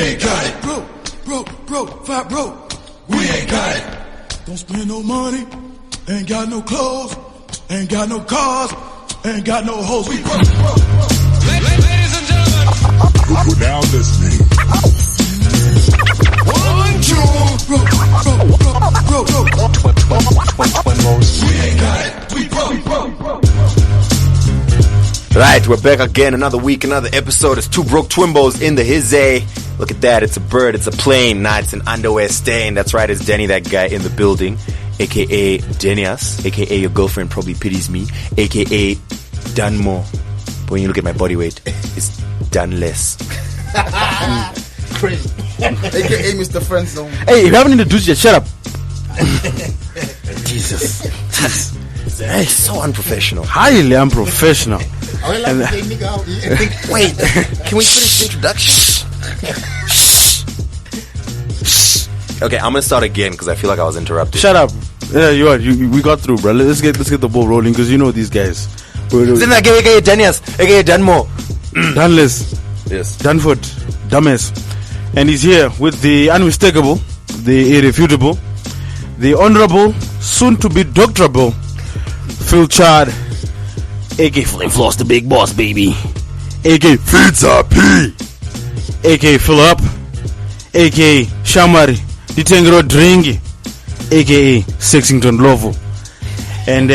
ain't got it. Broke. We ain't got it. Don't spend no money. Ain't got no clothes. Ain't got no cars. Ain't got no hoes. We broke. Ladies and gentlemen. You're now listening. 1, 2. Broke. Twimbos. We ain't got it. We broke. Right, we're back again. Another week, another episode. It's two broke Twimbos in the hizzy. Look at that. It's a bird. It's a plane. Nah, it's an underwear stain. That's right. It's Danny, that guy in the building. A.K.A. Denias. A.K.A. your girlfriend probably pities me. A.K.A. done more. But when you look at my body weight, it's done less. Crazy. A.K.A. Mr. Friendzone. Hey, if you haven't introduced yet, shut up. Jesus. Hey, so unprofessional. Highly unprofessional. Wait, can we finish the introduction? Okay, I'm gonna start again because I feel like I was interrupted. Shut up. Yeah, you are. We got through, bro. Let's get the ball rolling because you know these guys. Isn't that A.K.A. Denias? A.K.A. Danmo. Dunless. Yes. Dunford. Dumbass. And he's here with the unmistakable, the irrefutable, the honorable, soon to be doctorable, Phil Chard, A.K. Flame Floss, the big boss, baby. A.K. Pizza P. A.K. Fill Up. A.K. Shamari, Ditengro Dringi. A.K.A. Sexington Lovo. And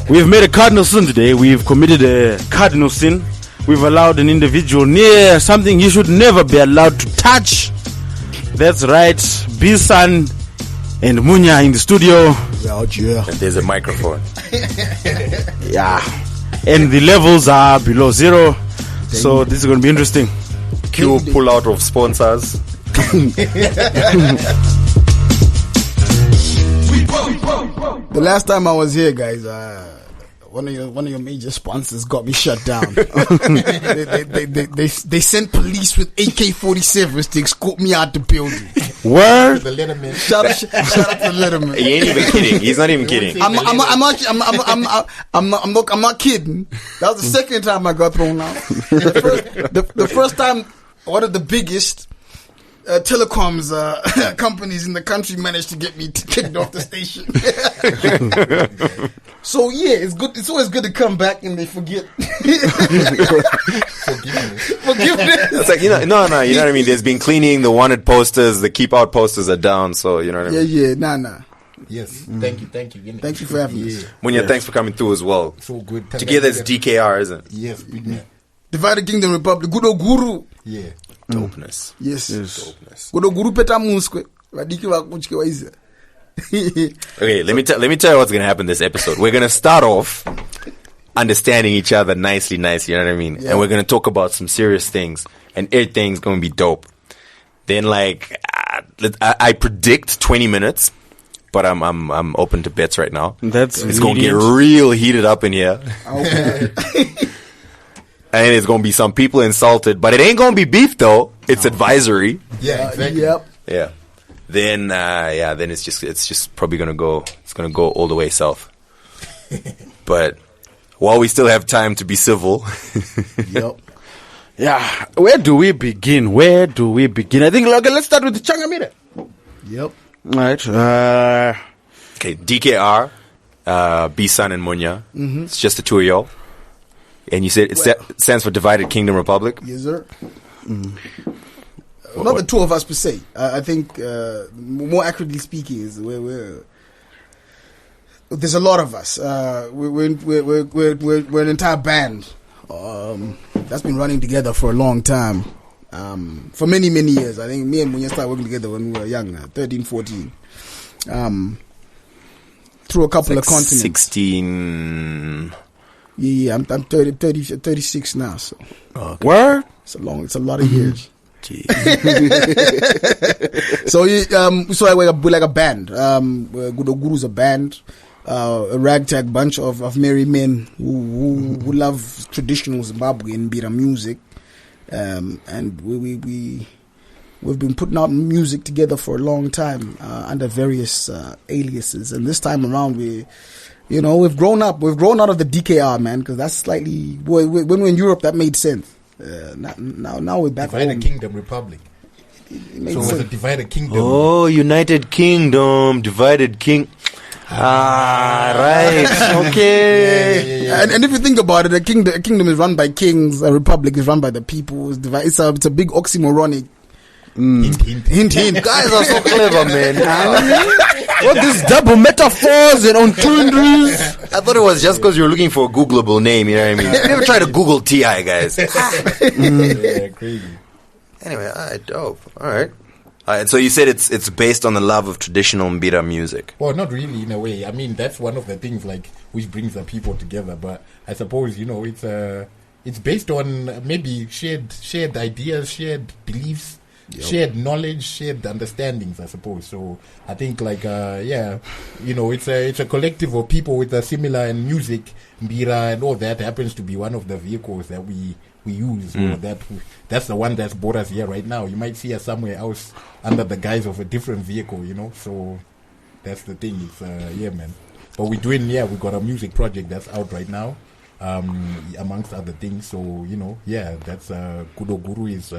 we've made a cardinal sin today. We've committed a cardinal sin. We've allowed an individual near something he should never be allowed to touch. That's right. B-Sun and Munya in the studio. Yeah. And there's a microphone. Yeah. And the levels are below zero. So this is going to be interesting. Cue pull out of sponsors. The last time I was here, guys, one of your major sponsors got me shut down. they sent police with AK-47s to escort me out the building. Word? The Letterman. Shout out to Letterman. He ain't even kidding. He's not even kidding. I'm not kidding. That was the second time I got thrown out. The first time, one of the biggest telecoms companies in the country managed to get me kicked off the station. So yeah, it's good. It's always good to come back and they forget. Forgiveness. It's like, no, you know what I mean? There's been cleaning, the wanted posters, the keep out posters are down, so you know what I mean? Yeah, nah. Yes, thank you. Thank you for having us. Munya, thanks for coming through as well. So good. Together it's DKR, isn't it? Yes, Divided Kingdom Republic. Gudo Guru. Yeah. Dopeness. Yes. Dopeness. Gudo Guru peta muskwe. Vadiki wa kuchike wa iza. Okay, let me tell you what's gonna happen this episode. We're gonna start off understanding each other nicely, you know what I mean? Yeah. And we're gonna talk about some serious things, and everything's gonna be dope. Then, like, I predict 20 minutes, but I'm open to bets right now. It's gonna get real heated up in here. Okay. And there's gonna be some people insulted, but it ain't gonna be beef though. It's advisory. Yeah, exactly. Yep. Yeah. Then it's just probably gonna go all the way south. But while we still have time to be civil. Yep. Yeah. Where do we begin? I think, let's start with the Changamire. Yep. Right. Okay, DKR, B-Sun and Munya. Mm-hmm. It's just the two of y'all. And you said it stands for Divided Kingdom Republic? Yes, sir. Not the two of us per se. I think, more accurately speaking, is there's a lot of us. We're an entire band that's been running together for a long time. For many, many years. I think me and Munya started working together when we were young, 13, 14. Through a couple of continents. 16... Yeah, I'm 36 now, so. Okay. Word? It's a lot of years. So we're like a band. Gudo Guru's a band, a ragtag bunch of merry men who love traditional Zimbabwean Bira music, and we've been putting out music together for a long time under various aliases, and this time around we've grown up. We've grown out of the DKR, man, because that's slightly when we're in Europe that made sense. Now we're back Divided home. Kingdom Republic. It makes So it was a sense. divided kingdom. Oh, United Kingdom, divided king. Right. Okay. And if you think about it, a kingdom is run by kings, a republic is run by the people. It's a big oxymoronic. Hint. Guys are so clever, man. What these double metaphors and entendres? I thought it was just because you were looking for a Googleable name, you know what I mean? Never try to Google T.I., guys. Yeah, crazy. Anyway, alright, dope. Alright. So you said it's based on the love of traditional Mbira music. Well, not really in a way. I mean, that's one of the things like which brings the people together. But I suppose it's based on maybe shared ideas, shared beliefs, shared knowledge, shared understandings. I suppose. So I think like it's a collective of people with a similar in music, Mbira and all that happens to be one of the vehicles that we use, or that's the one that's brought us here right now. You might see us somewhere else under the guise of a different vehicle, so that's the thing. It's man. But we got a music project that's out right now, amongst other things. So that's Gudo Guru is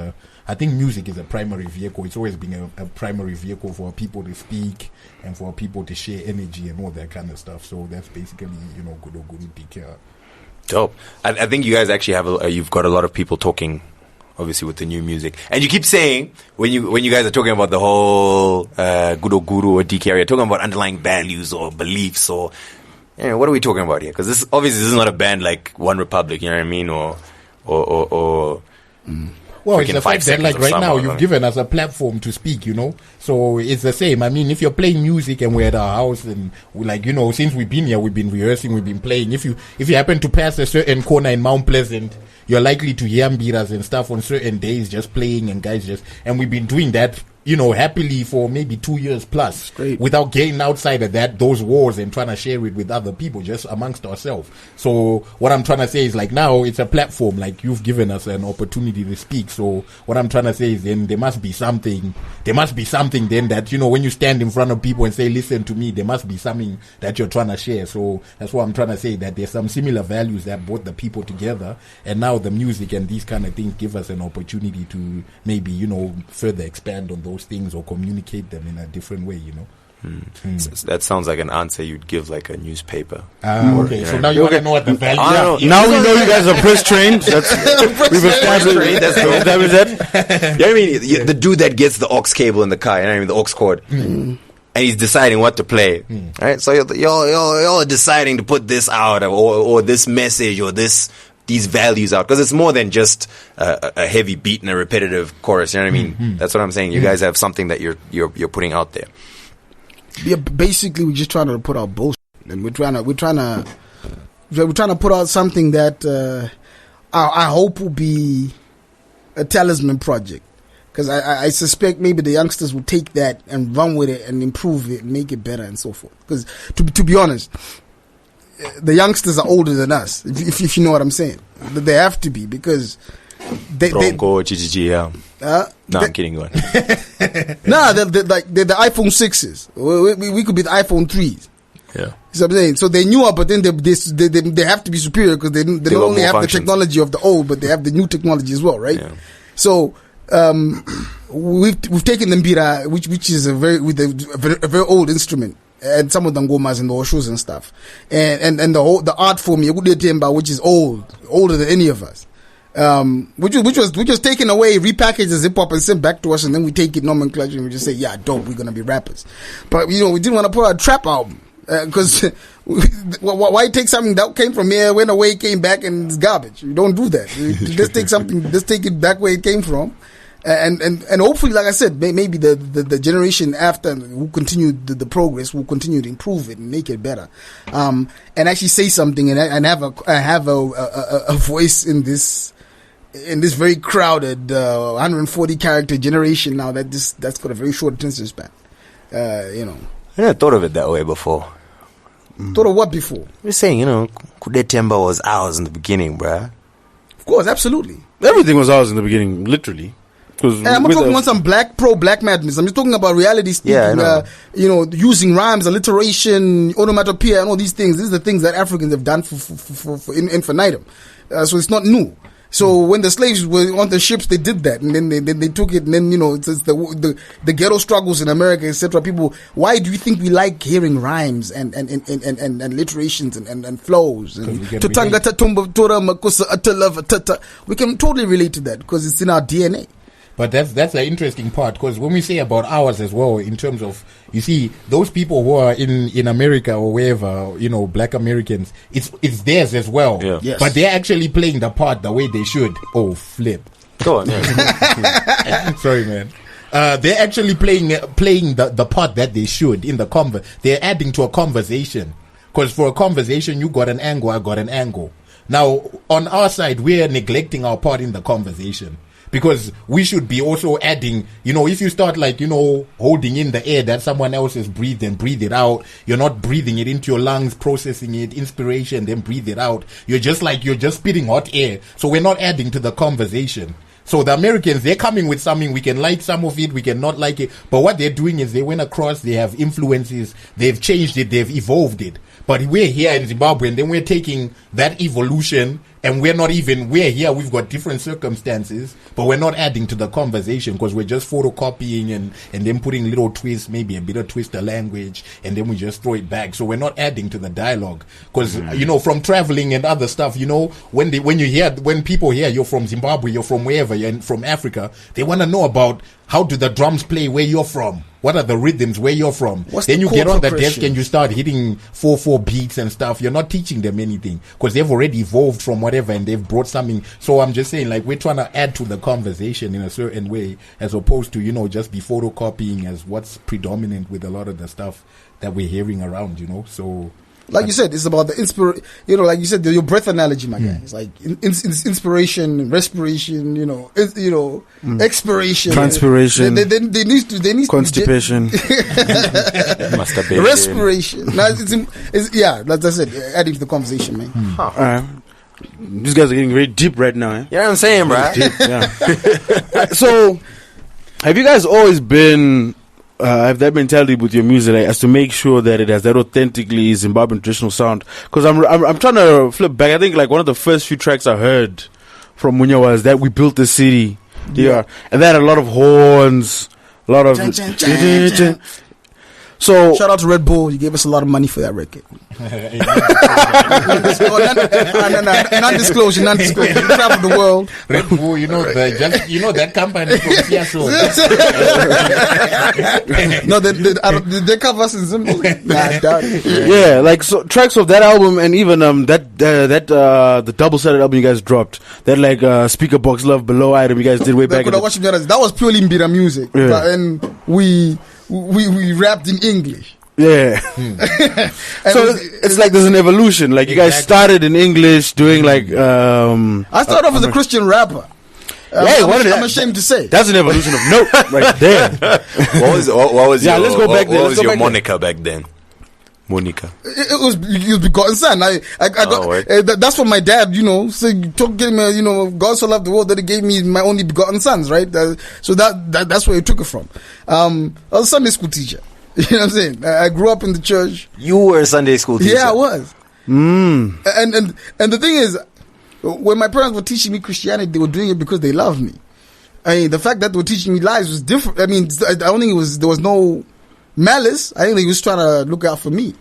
I think music is a primary vehicle. It's always been a primary vehicle for people to speak and for people to share energy and all that kind of stuff. So that's basically Gudo Guru DKR. Dope. I think you guys actually have you've got a lot of people talking, obviously, with the new music. And you keep saying when you guys are talking about the whole Gudo Guru or DKR, you're talking about underlying values or beliefs or what are we talking about here? Because this is not a band like One Republic, you know what I mean, or Well, it's the freaking 5 fact that seconds like of right now summer, you've given us a platform to speak, so it's the same. I mean, if you're playing music and we're at our house and we since we've been here, we've been rehearsing, we've been playing. If you happen to pass a certain corner in Mount Pleasant, you're likely to hear mbiras and stuff on certain days just playing and and we've been doing that happily for maybe 2 years plus without getting outside of those wars and trying to share it with other people, just amongst ourselves. So what I'm trying to say is like now it's a platform, like you've given us an opportunity to speak. So what I'm trying to say is then there must be something then that, when you stand in front of people and say, listen to me, there must be something that you're trying to share. So that's what I'm trying to say, that there's some similar values that brought the people together, and now the music and these kind of things give us an opportunity to maybe, further expand on those things or communicate them in a different way, So that sounds like an answer you'd give like a newspaper. Okay, so now you want to know what the value is. Now we know you guys are press trained. We've established that. You know what I mean? The dude that gets the aux cable in the car, you know what I mean? The aux cord. And he's deciding what to play. Right? So y'all are deciding to put this out or this message or these values out, because it's more than just a heavy beat and a repetitive chorus. You know what I mean? That's what I'm saying. You guys have something that you're putting out there. Yeah, basically we're just trying to put out bullshit, and we're trying to put out something that I hope will be a talisman project, because I suspect maybe the youngsters will take that and run with it and improve it and make it better and so forth. Because to be honest, the youngsters are older than us, if you know what I'm saying. They have to be, because they yeah. No, I'm kidding. Go on. Nah, they're the iPhone 6s. We could be the iPhone 3s. Yeah. So I'm saying, so they knew up, but then they have to be superior, because they not only have functions. the technology of the old, but they have the new technology as well, right? Yeah. So we've taken the mbira, which is a very old instrument, and some of the ngomas and the oshus and stuff, and the art form, which is older than any of us. Which was taken away, repackaged as hip hop and sent back to us, and then we take it nomenclature and we just say, yeah, dope, we're gonna be rappers. But we didn't want to put out a trap album, because why take something that came from here, went away, came back, and it's garbage? You don't do that. Let's take it back where it came from, and hopefully, like I said, maybe the generation after who continue the progress will continue to improve it and make it better, and actually say something and have a voice in this very crowded 140 character generation now that's got a very short attention span. I never thought of it that way before. Thought of what before? We're saying, Kude Temba was ours in the beginning, bruh. Of course, absolutely. Everything was ours in the beginning, literally. And I'm not talking about some black madness. I'm just talking about reality speaking. Using rhymes, alliteration, onomatopoeia, and all these things. These are the things that Africans have done for infinitum. So it's not new. So when the slaves were on the ships, they did that, and then they took it, and then it's the ghetto struggles in America, etc. People, why do you think we like hearing rhymes and alliterations and flows? And we can totally relate to that because it's in our DNA. But that's the interesting part, because when we say about ours as well, in terms of, you see, those people who are in America or wherever, black Americans, it's theirs as well. Yeah. Yes. But they're actually playing the part the way they should. Oh, flip. Go on. Yeah. Sorry, man. They're actually playing the part that they should in the they're adding to a conversation. Because for a conversation, you got an angle, I got an angle. Now, on our side, we're neglecting our part in the conversation. Because we should be also adding, if you start holding in the air that someone else has breathed and breathe it out, you're not breathing it into your lungs, processing it, inspiration, then breathe it out. You're just spitting hot air. So we're not adding to the conversation. So the Americans, they're coming with something, we can like some of it, we can not like it. But what they're doing is they went across, they have influences, they've changed it, they've evolved it. But we're here in Zimbabwe, and then we're taking that evolution, and we're here, we've got different circumstances, but we're not adding to the conversation because we're just photocopying and then putting little twists, maybe a bit of twist of language, and then we just throw it back. So we're not adding to the dialogue. Because, from traveling and other stuff, when people hear you're from Zimbabwe, you're from wherever, you're from Africa, they want to know about how do the drums play where you're from? What are the rhythms where you're from? Then you get on the desk and you start hitting 4/4 beats and stuff. You're not teaching them anything because they've already evolved from whatever and they've brought something. So I'm just saying, we're trying to add to the conversation in a certain way, as opposed to, just be photocopying as what's predominant with a lot of the stuff that we're hearing around, So. Like you said, it's about the like you said, your breath analogy, my guy. It's like inspiration, respiration, expiration, transpiration. They need constipation, masturbation, respiration. Now, like I said, adding to the conversation, man. These guys are getting very deep right now. Eh? Yeah, I'm saying, bro. Deep, yeah. So, have you guys always been? Have that mentality with your music, as to make sure that it has that authentically Zimbabwean traditional sound? Because I'm trying to flip back. I think one of the first few tracks I heard from Munya was that we built the city. Yeah, and that had a lot of horns, a lot of. So shout out to Red Bull. You gave us a lot of money for that record. Non-disclosure. You travel the world. Red Bull, that company from Seattle. No, they cover us in Zimbabwe. I doubt it. Yeah, so tracks of that album, and even the double-sided album you guys dropped, that Speaker Box Love Below item you guys did way back. That was purely Mbira music, and we rapped in English. Yeah. So it's like there's an evolution. You guys started in English doing I started off as a Christian rapper. I'm ashamed to say. That's an evolution of note right there. What was your let's go back there. What was your moniker back then? Monica. It was Begotten Sun. I got that's what my dad, said. Gave me, God so loved the world that He gave me my only begotten sons, right? So that's where He took it from. I was a Sunday school teacher. You know what I'm saying? I grew up in the church. You were a Sunday school teacher. Yeah, I was. And the thing is, when my parents were teaching me Christianity, they were doing it because they loved me. I mean, the fact that they were teaching me lies was different. I mean, I don't think there was no malice. I think he was trying to look out for me.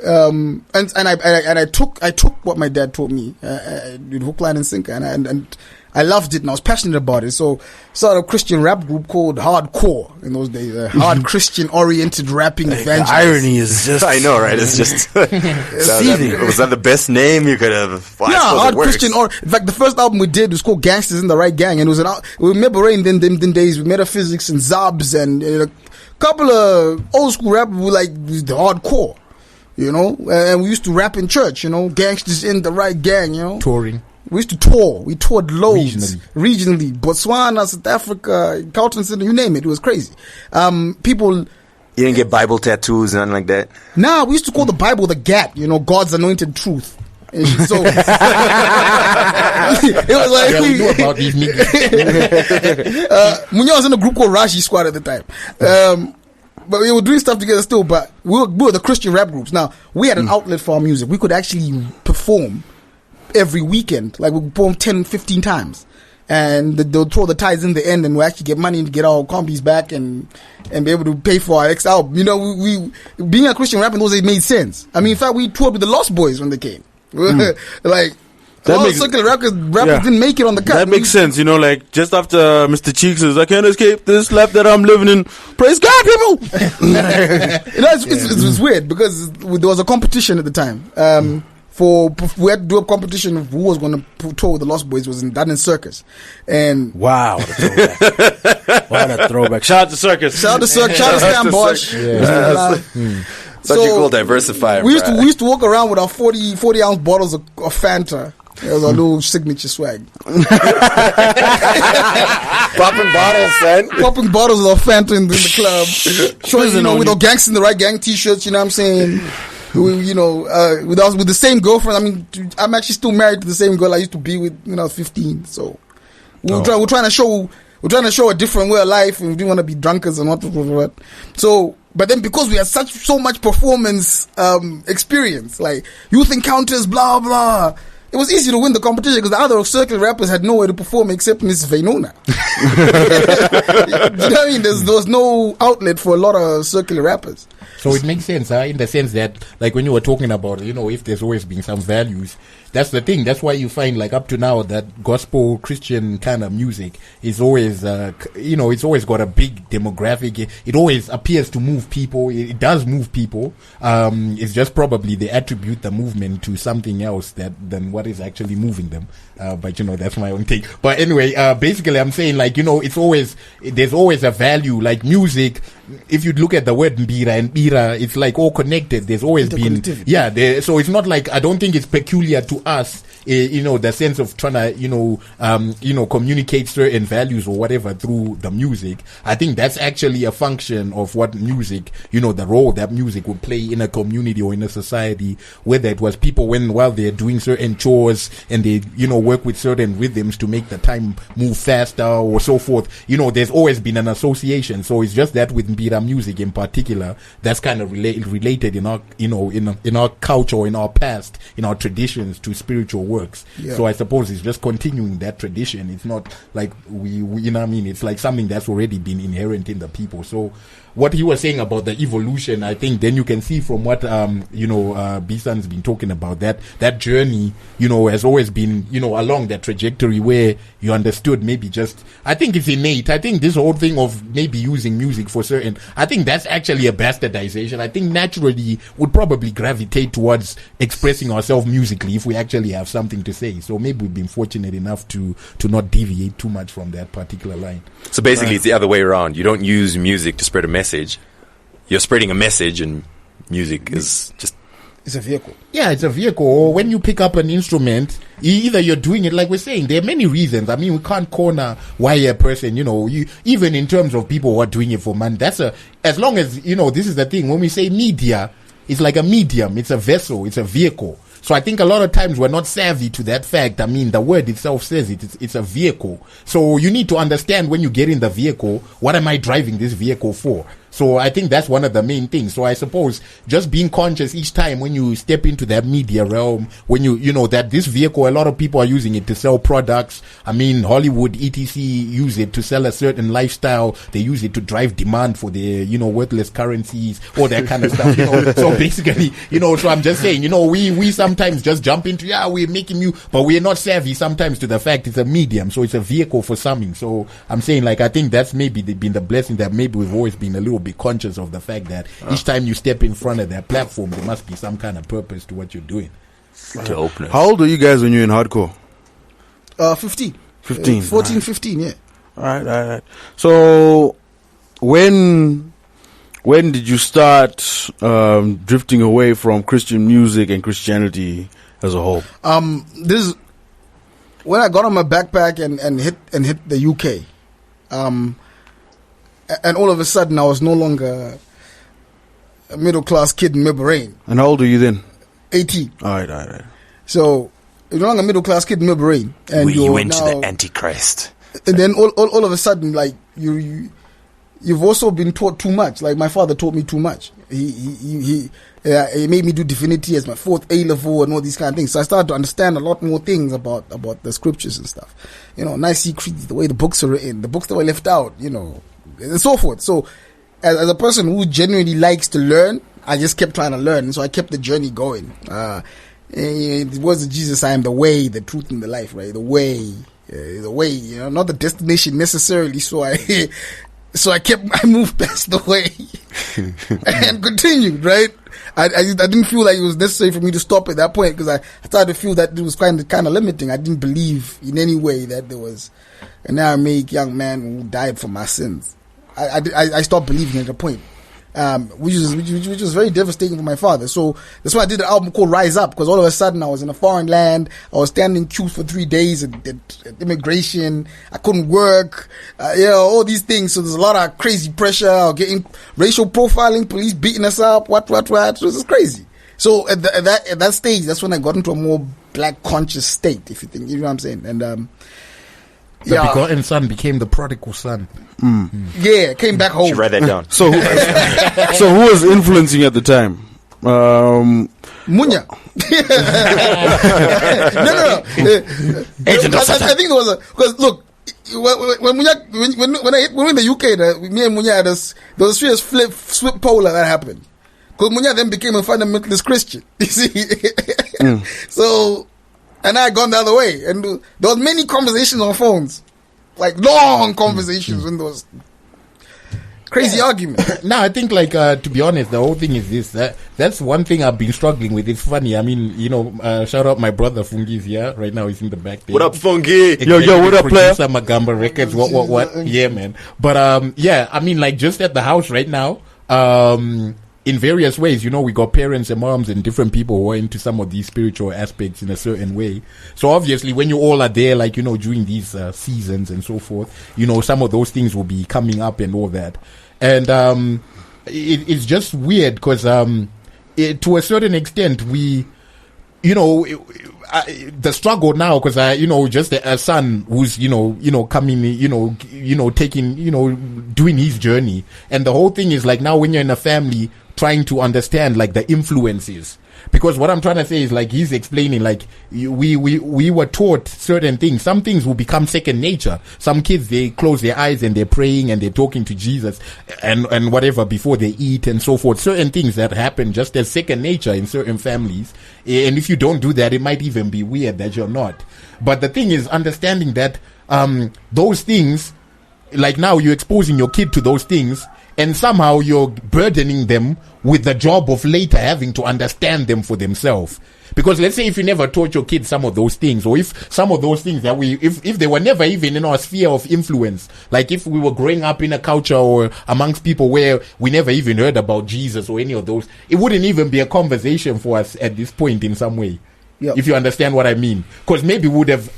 And I took what my dad taught me, with hook, line, and sinker, and I loved it and I was passionate about it. So started a Christian rap group called Hardcore in those days. Hard Christian oriented rapping evangelist. The irony is just I know, right? It's just was that the best name you could have? Well, yeah, Hard Christian. In fact, the first album we did was called Gangsters in the Right Gang, and it was we remember in them days with Metaphysics and Zobs and a couple of old school rappers who the hardcore. And we used to rap in church, Gangsters in the Right Gang, Touring. We used to tour. We toured loads. Regionally. Botswana, South Africa, Gauteng City, you name it. It was crazy. People... You didn't get Bible tattoos, nothing like that? Nah, we used to call the Bible the Gat, God's anointed truth. And so... it was like... we knew about these niggas. Munya was in a group called Rashi Squad at the time. But we were doing stuff together still, but we were the Christian rap groups. Now, we had an outlet for our music. We could actually perform every weekend. Like we perform 10, 15 times. And they'll throw the ties in the end, and we actually get money to get our combis back and be able to pay for our next album. You know, we being a Christian rapper in those days made sense. I mean, in fact, we toured with the Lost Boys when they came. Like, a lot of circular rappers didn't make it on the cut. That makes sense, you know, like, just after Mr. Cheeks says, I can't escape this life that I'm living in. Praise God, people! You know, it's weird, because there was a competition at the time. We had to do a competition of who was going to tour with the Lost Boys. It was done in Circus. And wow, what a throwback. What a throwback. Shout out to Circus. Shout out to Circus. Shout out to Stan Bosch. Such a cool diversifier. We used to walk around with our 40-ounce bottles of Fanta. It was our little signature swag. Popping bottles, son. Popping bottles of Fanta in the club. Showing, you know, with our Gangs in the Right Gang t-shirts, you know what I'm saying? You know, with the same girlfriend. I mean, I'm actually still married to the same girl I used to be with when I was 15. So we're trying to show a different way of life, and we didn't want to be drunkards and what. So, but then because we had so much performance experience, like youth encounters, blah blah, it was easy to win the competition because the other circular rappers had nowhere to perform except Miss Venona. You know what I mean? There was no outlet for a lot of circular rappers. So it makes sense, in the sense that, like, when you were talking about, you know, if there's always been some values, that's the thing. That's why you find, like, up to now, that gospel Christian kind of music is always, you know, it's always got a big demographic. It always appears to move people. It does move people. It's just probably they attribute the movement to something else than what is actually moving them. But, you know, that's my own take. But anyway, basically, I'm saying, like, you know, there's always a value, like music. If you look at the word mbira and bira, it's like all connected. There's always been, so it's not like, I don't think it's peculiar to us, you know, the sense of trying to, you know, communicate certain values or whatever through the music. I think that's actually a function of what music, you know, the role that music would play in a community or in a society, whether it was people while they're doing certain chores and they, you know, work with certain rhythms to make the time move faster or so forth. You know, there's always been an association. So it's just that with Mbira music in particular, that's kind of related in our, you know, in our culture, in our past, in our traditions to spiritual works. Yeah. So I suppose it's just continuing that tradition. It's not like we you know what I mean? It's like something that's already been inherent in the people. So what he was saying about the evolution, I think then you can see from what, you know, B-Sun's been talking about, that journey, you know, has always been, you know, along that trajectory where you understood maybe just, I think it's innate. I think this whole thing of maybe using music for certain, I think that's actually a bastardization. I think naturally would probably gravitate towards expressing ourselves musically if we actually have something to say. So maybe we've been fortunate enough to not deviate too much from that particular line. So basically it's the other way around. You don't use music to spread a message. You're spreading a message, and music is just... It's a vehicle. Yeah, it's a vehicle. Or when you pick up an instrument, either you're doing it, like we're saying, there are many reasons. I mean, we can't corner why a person, you know, even in terms of people who are doing it for money, as long as, you know, this is the thing, when we say media, it's like a medium, it's a vessel, it's a vehicle. So I think a lot of times we're not savvy to that fact. I mean, the word itself says it's a vehicle. So you need to understand when you get in the vehicle, what am I driving this vehicle for? So I think that's one of the main things. So I suppose just being conscious each time when you step into that media realm, when you know that this vehicle, a lot of people are using it to sell products. I mean, Hollywood, etc. use it to sell a certain lifestyle. They use it to drive demand for their, you know, worthless currencies, all that kind of stuff. You know, so basically, you know, so I'm just saying, you know, we sometimes just jump into, we're making you, but we're not savvy sometimes to the fact it's a medium. So it's a vehicle for something. So I'm saying, like, I think that's maybe been the blessing that maybe we've always been a little bit conscious of the fact that each time you step in front of that platform, there must be some kind of purpose to what you're doing. How old are you guys when you're in hardcore? 15. 15. 14, 15, yeah. All right. So when did you start drifting away from Christian music and Christianity as a whole? This is when I got on my backpack and hit the UK. And all of a sudden, I was no longer a middle-class kid in my brain. And how old are you then? 18. All right. So, you're no longer a middle-class kid in my brain. And you went to the Antichrist. And then all of a sudden, like, you you've also been taught too much. Like my father taught me too much. He made me do divinity as my 4th A level and all these kind of things. So I started to understand a lot more things about the scriptures and stuff. Nicene creeds, the way the books are written, the books that were left out, and so forth. So as a person who genuinely likes to learn, I just kept trying to learn. So I kept the journey going. It was Jesus, I am the way, the truth, and the life, right? The way, not the destination necessarily. So I moved past the way and continued, right? I didn't feel like it was necessary for me to stop at that point because I started to feel that it was kind of limiting. I didn't believe in any way that there was an Aramaic young man who died for my sins. I stopped believing at a point. Which was very devastating for my father. So that's why I did an album called Rise Up, because all of a sudden I was in a foreign land. I was standing in queues for 3 days at immigration. I couldn't work. All these things. So there's a lot of crazy pressure. I was getting racial profiling, police beating us up. What? So this is crazy. So at that stage, that's when I got into a more black conscious state. If you think, you know what I'm saying, and the Begotten Sun became the prodigal son. Yeah, came back home. You should write that down. So who was influencing at the time? Munya. No. I think there was because look, when we were in the UK, me and Munya had there was a serious flip polar that happened. Because Munya then became a fundamentalist Christian. You see, so. And I had gone the other way. And there was many conversations on phones. Like, long conversations when there was crazy arguments. No, I think, to be honest, the whole thing is this. That's one thing I've been struggling with. It's funny. I mean, shout out my brother, Fungi's here. Right now, he's in the back there. What up, Fungi? Yo, what up, player? Magamba Records, what? Yeah, man. But, I mean, just at the house right now, in various ways, we got parents and moms and different people who are into some of these spiritual aspects in a certain way. So obviously when you all are there, during these seasons and so forth, some of those things will be coming up and all that. And it's just weird because to a certain extent, we, the struggle now, because just a son who's coming, taking, doing his journey, and the whole thing is now when you're in a family trying to understand the influences, because what I'm trying to say is he's explaining we were taught certain things. Some things will become second nature. Some kids, they close their eyes and they're praying and they're talking to Jesus and whatever before they eat and so forth. Certain things that happen just as second nature in certain families, and if you don't do that, it might even be weird that you're not. But the thing is understanding that those things, now you're exposing your kid to those things, and somehow you're burdening them with the job of later having to understand them for themselves. Because let's say if you never taught your kids some of those things, or if some of those things that if they were never even in our sphere of influence, like if we were growing up in a culture or amongst people where we never even heard about Jesus or any of those, it wouldn't even be a conversation for us at this point in some way. Yep. If you understand what I mean, because maybe we would have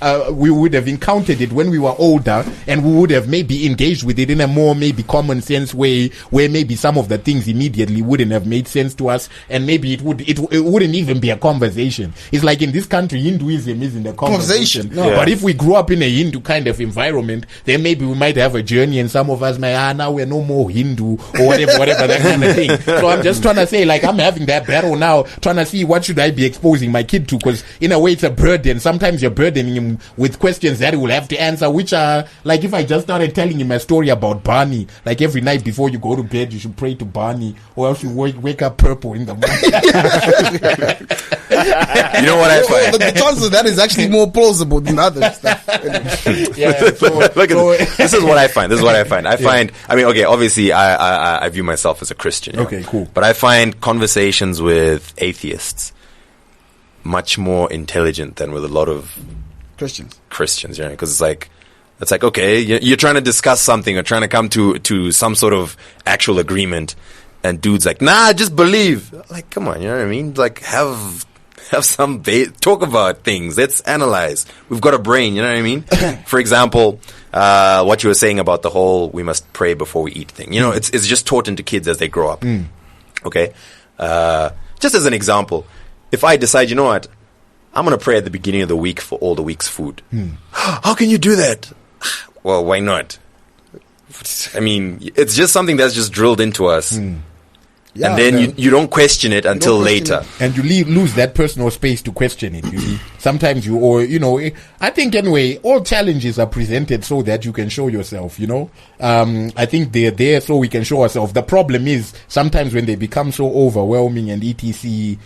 encountered it when we were older, and we would have maybe engaged with it in a more maybe common sense way, where maybe some of the things immediately wouldn't have made sense to us, and maybe it wouldn't even be a conversation. It's like in this country, Hinduism isn't a conversation. No. But if we grew up in a Hindu kind of environment, then maybe we might have a journey, and some of us might now we're no more Hindu or whatever that kind of thing. So I'm just trying to say, I'm having that battle now, trying to see what should I be exposing my kid to. Because in a way it's a burden. Sometimes you're burdening him with questions that he will have to answer, which are if I just started telling him a story about Barney, every night before you go to bed you should pray to Barney, or else you wake up purple in the morning. You know what I find? The chances of that is actually more plausible than other stuff. Look at this is what I find. I mean, okay, obviously I view myself as a Christian. Okay, cool. But I find conversations with atheists much more intelligent than with a lot of Christians, because it's like okay, you're trying to discuss something or trying to come to some sort of actual agreement, and dude's like, nah, just believe. Come on, you know what I mean? Have some talk about things. Let's analyze. We've got a brain, you know what I mean? For example, what you were saying about the whole we must pray before we eat thing. It's just taught into kids as they grow up. Okay, just as an example. If I decide, you know what, I'm going to pray at the beginning of the week for all the week's food. How can you do that? Well, why not? I mean, it's just something that's just drilled into us. Yeah, and then you don't question it until later. And you lose that personal space to question it, you see. Sometimes I think anyway, all challenges are presented so that you can show yourself, I think they're there so we can show ourselves. The problem is sometimes when they become so overwhelming and etc.,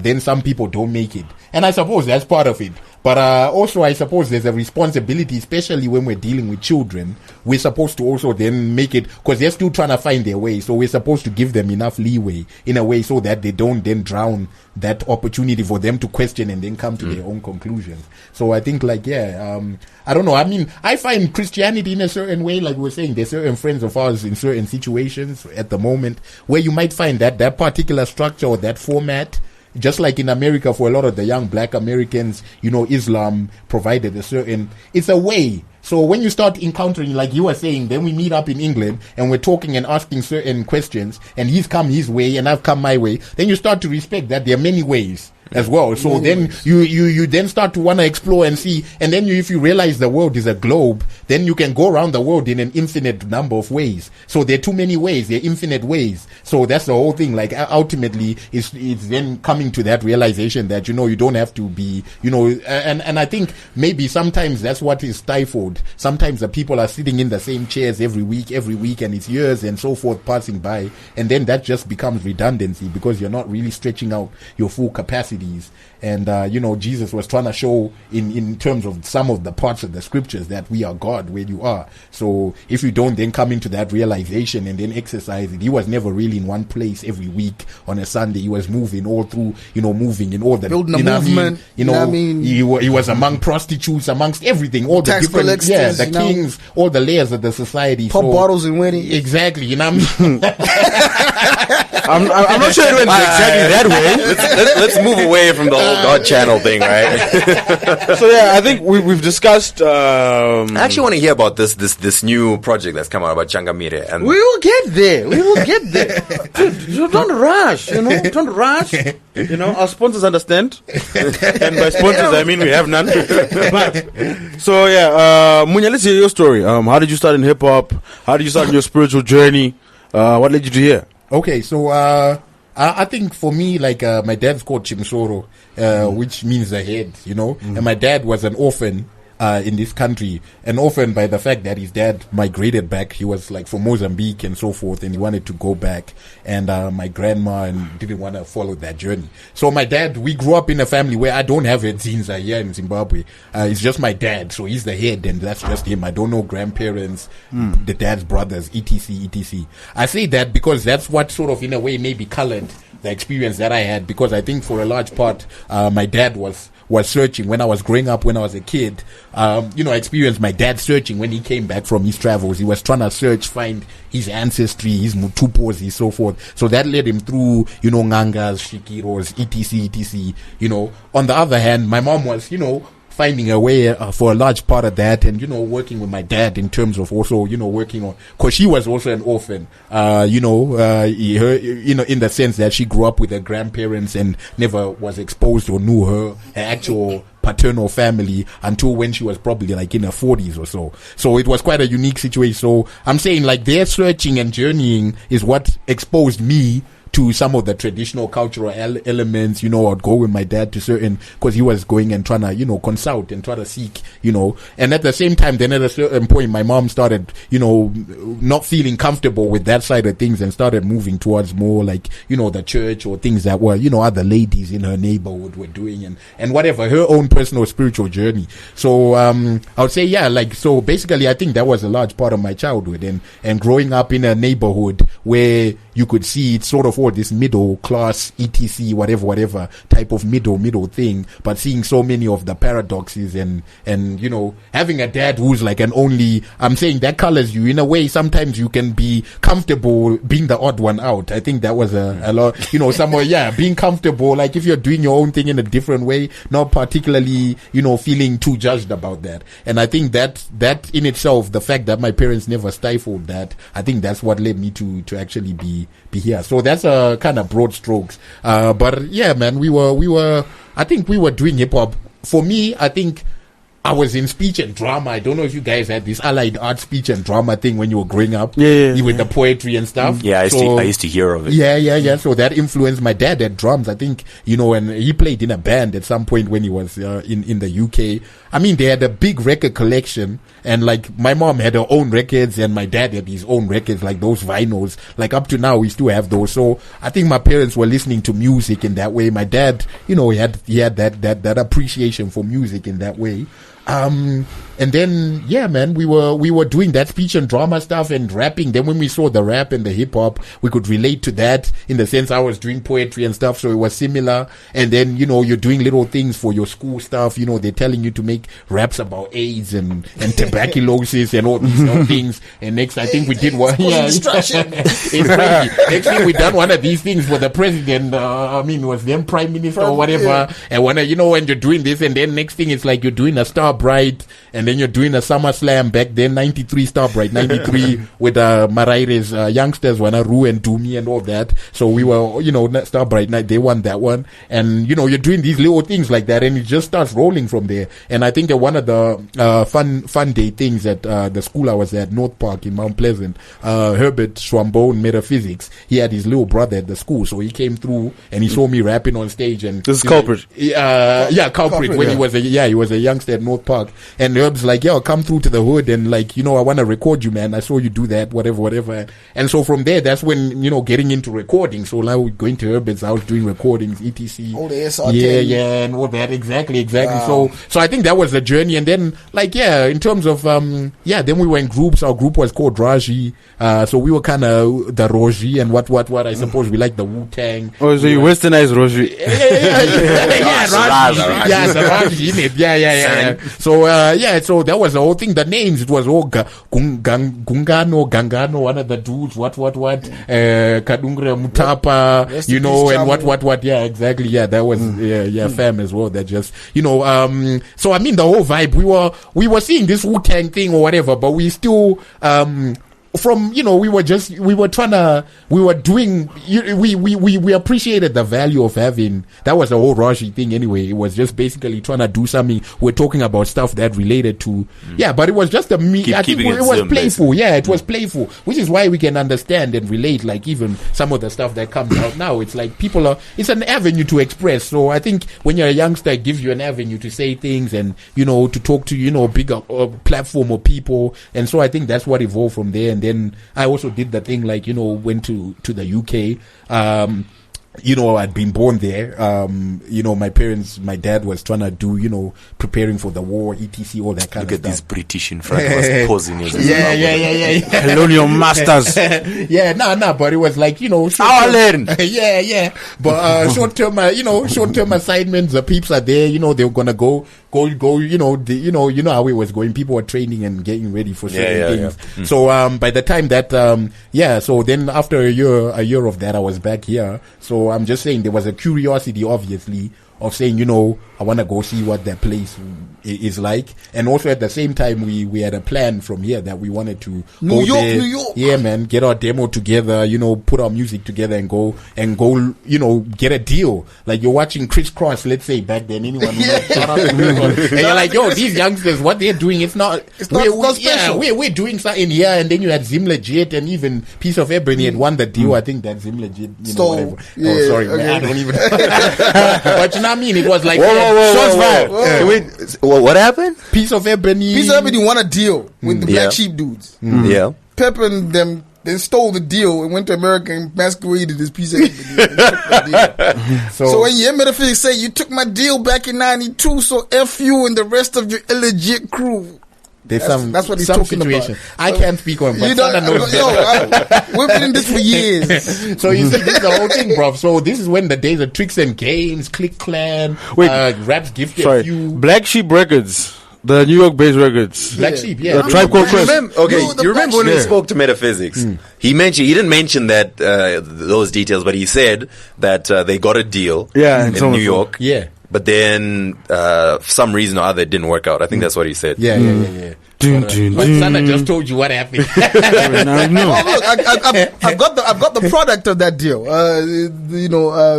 then some people don't make it. And I suppose that's part of it. But also, I suppose there's a responsibility, especially when we're dealing with children. We're supposed to also then make it, because they're still trying to find their way. So we're supposed to give them enough leeway in a way so that they don't then drown that opportunity for them to question and then come to their own conclusions. So I think I don't know. I mean, I find Christianity in a certain way, like we were saying, there's certain friends of ours in certain situations at the moment where you might find that particular structure or that format. Just like in America, for a lot of the young black Americans, Islam provided it's a way. So when you start encountering, like you were saying, then we meet up in England and we're talking and asking certain questions, and he's come his way and I've come my way, then you start to respect that there are many ways as well. So then you then start to want to explore and see, and then if you realize the world is a globe, then you can go around the world in an infinite number of ways. So there are too many ways, there are infinite ways. So that's the whole thing. Like ultimately it's then coming to that realization that you don't have to be, and I think maybe sometimes that's what is stifled. Sometimes the people are sitting in the same chairs every week, and it's years and so forth passing by, and then that just becomes redundancy because you're not really stretching out your full capacity. And Jesus was trying to show in terms of some of the parts of the scriptures that we are God where you are. So if you don't then come into that realization and then exercise it, he was never really in one place every week on a Sunday. He was moving all through, moving in all the building a movement. He was among prostitutes, amongst everything, all the tax different collectors, the kings, all the layers of the society. Pop bottles and weddings. Exactly, you know what I mean? I'm not sure it went exactly that way. Let's move away from the whole God channel thing, right? So yeah, I think we've discussed. I actually want to hear about this new project that's come out about Changamire, and we will get there. Dude, you don't rush. Don't rush. Our sponsors understand, and by sponsors I mean we have none. But so yeah, Munya, let's hear your story. How did you start in hip hop? How did you start in your spiritual journey? What led you to here? Okay, so I think for me, my dad's called Chimsoro, which means the head, and my dad was an orphan in this country, an orphan by the fact that his dad migrated back. He was from Mozambique and so forth, and he wanted to go back, and my grandma didn't want to follow that journey. So my dad, we grew up in a family where I don't have a Zinza here in Zimbabwe. It's just my dad, so he's the head, and that's just him. I don't know grandparents, the dad's brothers, etc. I say that because that's what sort of in a way maybe colored the experience that I had, because I think for a large part my dad was searching when I was growing up, when I was a kid. I experienced my dad searching when he came back from his travels. He was trying to find his ancestry, his mutupos, and so forth. So that led him through, ngangas, shikiros, etc. On the other hand, my mom was, finding a way for a large part of that, and working with my dad in terms of also working on, because she was also an orphan, in the sense that she grew up with her grandparents and never was exposed or knew her actual paternal family until when she was probably in her 40s or so. So it was quite a unique situation. So I'm saying their searching and journeying is what exposed me to some of the traditional cultural elements. I'd go with my dad to certain, because he was going and trying to, consult and try to seek, and at the same time, then at a certain point, my mom started, not feeling comfortable with that side of things and started moving towards more the church or things that were, other ladies in her neighborhood were doing and whatever, her own personal spiritual journey. So, I would say, so basically, I think that was a large part of my childhood and growing up in a neighborhood where you could see it's sort of all this middle class, etc., whatever type of middle thing, but seeing so many of the paradoxes and having a dad who's an only, I'm saying that colors you in a way. Sometimes you can be comfortable being the odd one out. I think that was a lot, somewhere, being comfortable, if you're doing your own thing in a different way, not particularly, feeling too judged about that. And I think that in itself, the fact that my parents never stifled that, I think that's what led me to actually be here. So that's a kind of broad strokes. But yeah, man, I think we were doing hip hop. For me, I think I was in speech and drama. I don't know if you guys had this allied art speech and drama thing when you were growing up. With the poetry and stuff. Yeah, I used to hear of it. Yeah. So that influenced my dad had drums, I think, and he played in a band at some point when he was in the UK. I mean, they had a big record collection, and like my mom had her own records and my dad had his own records, like those vinyls. Like up to now, we still have those. So I think my parents were listening to music in that way. My dad, he had that appreciation for music in that way. And then, man, we were doing that speech and drama stuff and rapping. Then when we saw the rap and the hip hop, we could relate to that in the sense I was doing poetry and stuff. So it was similar. And then, you're doing little things for your school stuff. They're telling you to make raps about AIDS and tuberculosis and all these things. And next, I think we did one. It's crazy. Next thing we done one of these things for the president. Was then prime minister or whatever. And when you're doing this, and then next thing it's like you're doing a Star Bright, and then you're doing a Summer Slam back then, 93 Star Bright, 93 with Maraire's youngsters, Wanaru and Dumi and all that. So we were, Star Bright night, they won that one. And, you're doing these little things like that, and it just starts rolling from there. And I think that one of the fun day things at the school I was at, North Park in Mount Pleasant, Herbert Schwambone Metaphysics, he had his little brother at the school, so he came through and he saw me rapping on stage. And this is Culprit. Culprit, when he was a youngster at North Park. And Herb's like, come through to the hood and I want to record you, man. I saw you do that, whatever. And so from there, that's when, getting into recording. So now we're going to Herb's house doing recordings, etc. Oh, the SRT. Yeah, and all that. Exactly. Wow. So I think that was the journey. And then, in terms of, then we were in groups. Our group was called Raji. So we were kind of the Roji and what. I suppose we like the Wu-Tang. Oh, so you westernized Roji. Raji. Yeah, the Raji in it. Yeah. So that was the whole thing. The names, it was all Gungano, one of the dudes, Kadungre Mutapa, and what. Yeah, exactly. Yeah, that was, fam as well. That just, so I mean, the whole vibe, we were seeing this Wu-Tang thing or whatever, but we still, we appreciated the value of having, that was the whole Raji thing anyway. It was just basically trying to do something. We're talking about stuff that related to, but it was just I think it was playful. Basically. Yeah, it was playful, which is why we can understand and relate, like even some of the stuff that comes out now. It's like it's an avenue to express. So I think when you're a youngster, it gives you an avenue to say things and, to talk to, bigger platform of people. And so I think that's what evolved from there. And then I also did the thing, went to the UK. I'd been born there. My dad was trying to do, preparing for the war, etc., all that kind of stuff. Look at this British in front of us posing as Yeah. Colonial masters. But it was like, Ireland. Yeah. But, short-term assignments, the peeps are there, they were gonna go, how it was going. People were training and getting ready for certain things. Yeah. So, by the time that, so then after a year of that, I was back here. So I'm just saying there was a curiosity, obviously, of saying, I want to go see what that place is like. And also at the same time, we had a plan from here that we wanted to New go York. Yeah, man, get our demo together, put our music together and go, get a deal. Like you're watching Criss Cross, let's say back then, anyone who shout out to Criss Cross. And you're like, these youngsters, what they're doing, it's not special. Yeah, we're doing something here. And then you had Zim Legit and even Piece of Ebony had won the deal. I think that Zim Legit, whatever. Yeah, oh, sorry, man, I don't even but you know what I mean? It was like, what happened? Piece of Ebony won a deal with the Black Sheep dudes. Yeah. Pepper and them, they stole the deal and went to America and masqueraded as Piece of Ebony. So when you Metaphysics say, you took my deal back in 92, so F you and the rest of your illegit crew. That's what he's talking situation about. I can't speak on, but we've been in this for years. So you see, this is the whole thing, bro. So this is when the days of Tricks and Games, Click Clan, Raps Gifted a few. Black Sheep Records. The New York-based records. Black Sheep, yeah. The Tribe Called Quest. You remember when we spoke to Metaphysics? He didn't mention that those details, but he said that they got a deal in New York. Yeah. But then, for some reason or other, it didn't work out. I think that's what he said. Yeah. But Sana just told you what happened. No. Oh, look, I've got the product of that deal.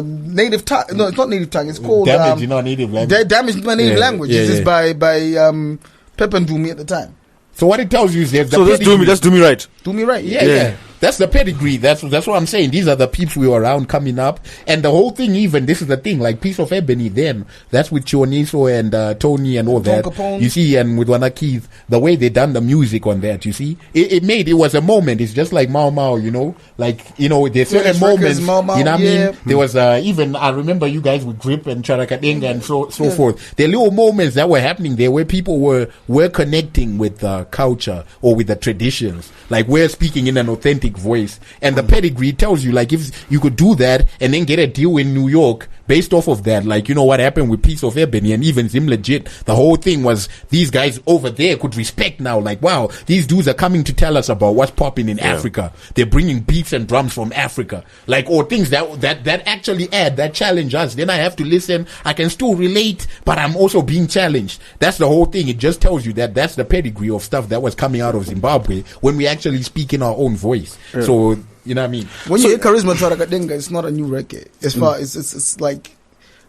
Native tongue. No, it's not native tongue. It's called Damage in our native language. Damage in my native language. Yeah, This is by Pep and Dumi at the time. So what it tells you is that So let's do me right. Do me right. Yeah. That's the pedigree. That's what I'm saying. These are the peeps we were around coming up. And the whole thing, even, this is the thing, like Piece of Ebony then, that's with Chioniso and Tony and all that. Capone. You see, and with Wana Keith, the way they done the music on that, you see, it was a moment. It's just like Mau Mau, there's certain moments, Mau Mau, you know what I yeah. mean? There was, even, I remember you guys with Grip and Charakadenga and so forth. There are little moments that were happening there where people were connecting with the culture or with the traditions. Like, we're speaking in an authentic voice, and the pedigree tells you, like, if you could do that and then get a deal in New York based off of that, like, what happened with Piece of Ebony and even Zim Legit, the whole thing was these guys over there could respect now, like, wow, these dudes are coming to tell us about what's popping in Africa. They're bringing beats and drums from Africa, like, or things that actually that challenge us. Then I have to listen. I can still relate, but I'm also being challenged. That's the whole thing. It just tells you that that's the pedigree of stuff that was coming out of Zimbabwe when we actually speak in our own voice. Yeah. So, you know what I mean? When you hear Charisma Charakadenga, it's not a new record. As far as it's like,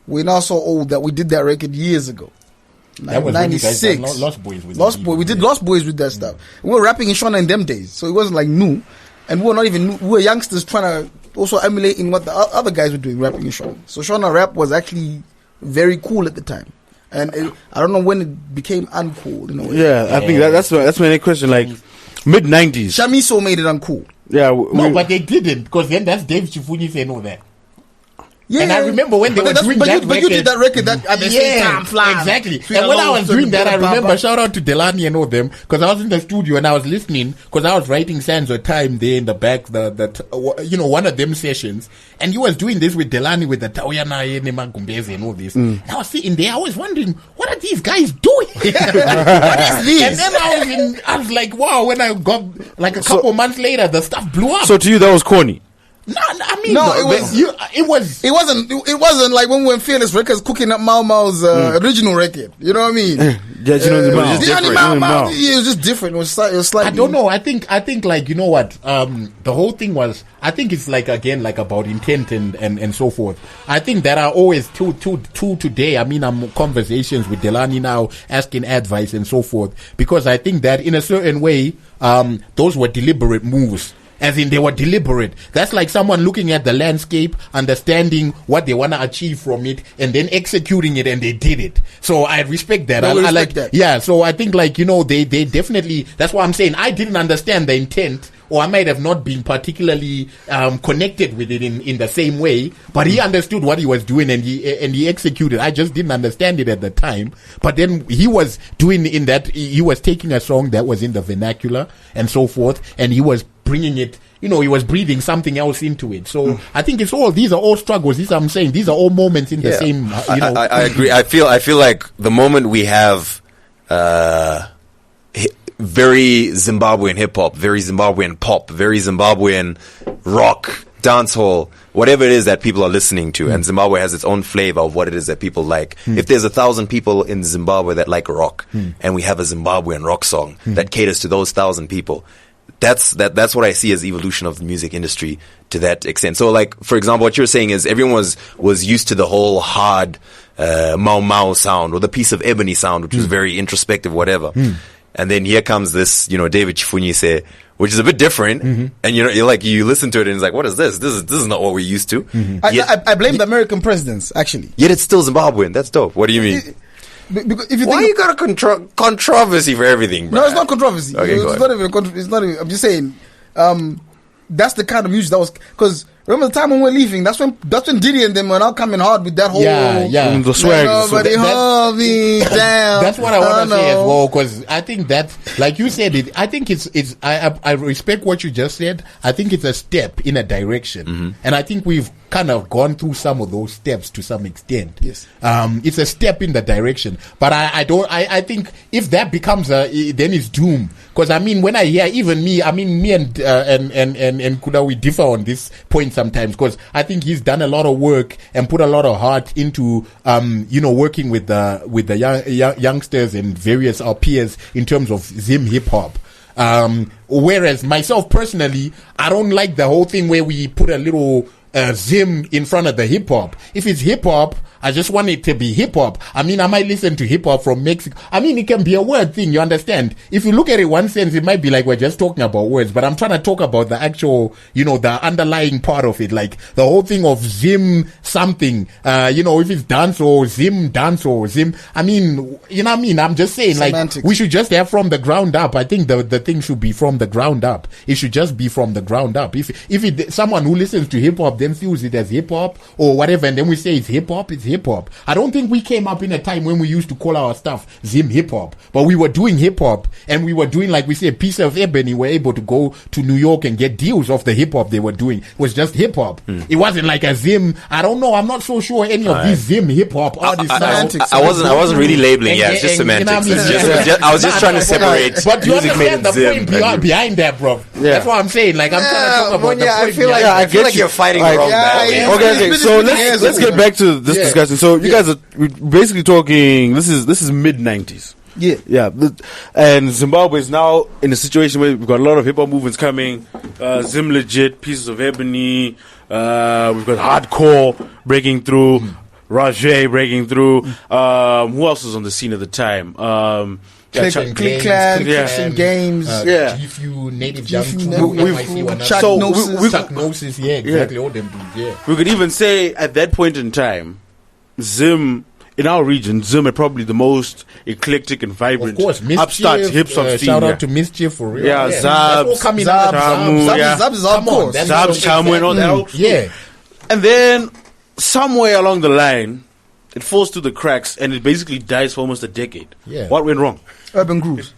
we're now so old that we did that record years ago. That was 96. Lost Boys with We did Lost Boys with that stuff. We were rapping in Shona in them days, so it wasn't like new. And we were not even new. We were youngsters trying to also emulate in what the other guys were doing, rapping in Shona. So Shona rap was actually very cool at the time. And I don't know when it became uncool. Yeah, I think that's my next question. Like, mid-90s. Shamiso made it uncool. Yeah, but they didn't, because then that's Dave Chifunis and all that. Yeah, and I remember when they were doing that record. But you did that record that at the same time flying. Exactly. And when I was doing that, I remember, shout out to Delani and all them, because I was in the studio and I was listening, because I was writing Sands of Time there in the back, one of them sessions, and you was doing this with Delani with the Taoyana Gumbeze and all this. And I was sitting there, I was wondering, what are these guys doing? What is this? And then I was like, wow, when I got, like a couple months later, the stuff blew up. So to you, that was corny? No, I mean, it wasn't like when we were in Fearless Records cooking up Mau Mau's original record. You know what I mean? It was just different. It was slightly. I don't know. I think like, you know what? The whole thing was, I think it's like, again, like about intent and so forth. I think that are always two today. I mean, I'm conversations with Delani now, asking advice and so forth, because I think that in a certain way, those were deliberate moves. As in, they were deliberate. That's like someone looking at the landscape, understanding what they want to achieve from it, and then executing it, and they did it. So I respect that. I like that. Yeah, so I think, like, they definitely, that's what I'm saying. I didn't understand the intent, or I might have not been particularly connected with it in the same way, but he understood what he was doing, and he executed. I just didn't understand it at the time. But then he was doing in that, he was taking a song that was in the vernacular and so forth, and he was bringing it, he was breathing something else into it. So I think these are all struggles. These I'm saying, these are all moments in the same, I agree. I feel like the moment we have very Zimbabwean hip hop, very Zimbabwean pop, very Zimbabwean rock, dancehall, whatever it is that people are listening to, and Zimbabwe has its own flavor of what it is that people like. If there's 1,000 people in Zimbabwe that like rock, and we have a Zimbabwean rock song that caters to those 1,000 people, that's what I see as the evolution of the music industry to that extent. So, like, for example, what you're saying is everyone was used to the whole hard Mau Mau sound, or the Piece of Ebony sound, which was very introspective, whatever. And then here comes this, David Chifunyise, which is a bit different. And you listen to it and it's like, what is this? This is not what we're used to. I blame the American presidents, actually. Yet it's still Zimbabwean. That's dope. What do you mean? Because if you Why you got a controversy for everything, bro? No, it's not controversy. Okay, it's not even it's not even, I'm just saying, that's the kind of music that was, because remember the time when we were leaving, that's when Diddy and them were now coming hard with that whole the swag. Nobody hold me down. That's what I want to say as well, because I think that, like you said it, I think I respect what you just said. I think it's a step in a direction, and I think we've kind of gone through some of those steps to some extent. Yes. It's a step in the direction, but I think if that becomes then it's doom. Because I mean, when I hear even me and Kuda, we differ on this point sometimes, because I think he's done a lot of work and put a lot of heart into, working with the youngsters and various our peers in terms of Zim Hip Hop. Whereas myself personally, I don't like the whole thing where we put a little Zim in front of the hip hop. If it's hip hop, I just want it to be hip hop. I mean, I might listen to hip hop from Mexico. I mean, it can be a word thing, you understand? If you look at it one sense, it might be like we're just talking about words, but I'm trying to talk about the actual, the underlying part of it, like the whole thing of Zim something, if it's dance or Zim, I mean, I'm just saying, Semantics. Like, we should just have from the ground up. I think the thing should be from the ground up. It should just be from the ground up. If someone who listens to hip hop then views it as hip hop or whatever, and then we say it's hip hop, it's hip hop. I don't think we came up in a time when we used to call our stuff Zim Hip Hop, but we were doing hip hop, and we were doing, like we say, a piece of ebony. We're able to go to New York and get deals of the hip hop they were doing. It was just hip hop. It wasn't like a Zim. I don't know. I'm not so sure any of these Zim hip hop artists. I wasn't really labeling. Yeah, it's just semantics. I was just trying to separate. But you music made understand in the Zim point behind that, bro. Yeah. That's what I'm saying. Like, I'm trying to talk about the point. I feel like you're fighting the wrong battle. Okay. So let's get back to this discussion. So you guys are basically talking. This is mid 90s. Yeah. And Zimbabwe is now in a situation where we've got a lot of hip hop movements coming. Zim Legit, Pieces of Ebony. We've got hardcore breaking through. Rajay breaking through. Who else was on the scene at the time? Click Clan, Games, GFU, Native Young Crew, Chuck Gnosis, yeah, exactly, all them dudes, yeah. We could even say at that point in time, Zim, in our region, Zim had probably the most eclectic and vibrant, of course, upstart hip-hop scene. Shout out to Mischief for real. Yeah, Zabs, Chamu, and all that. Yeah. And then, somewhere along the line, it falls through the cracks and it basically dies for almost a decade. Yeah. What went wrong? Urban Grooves.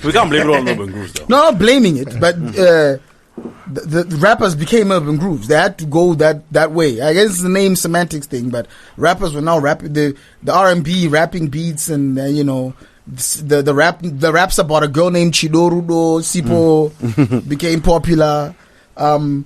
We can't blame it on Urban Grooves, though. No, not blaming it, but the rappers became Urban Grooves. They had to go that way. I guess it's the name semantics thing, but rappers were now rapping the R&B rapping beats, and the raps about a girl named Chidorudo Sipo became popular, and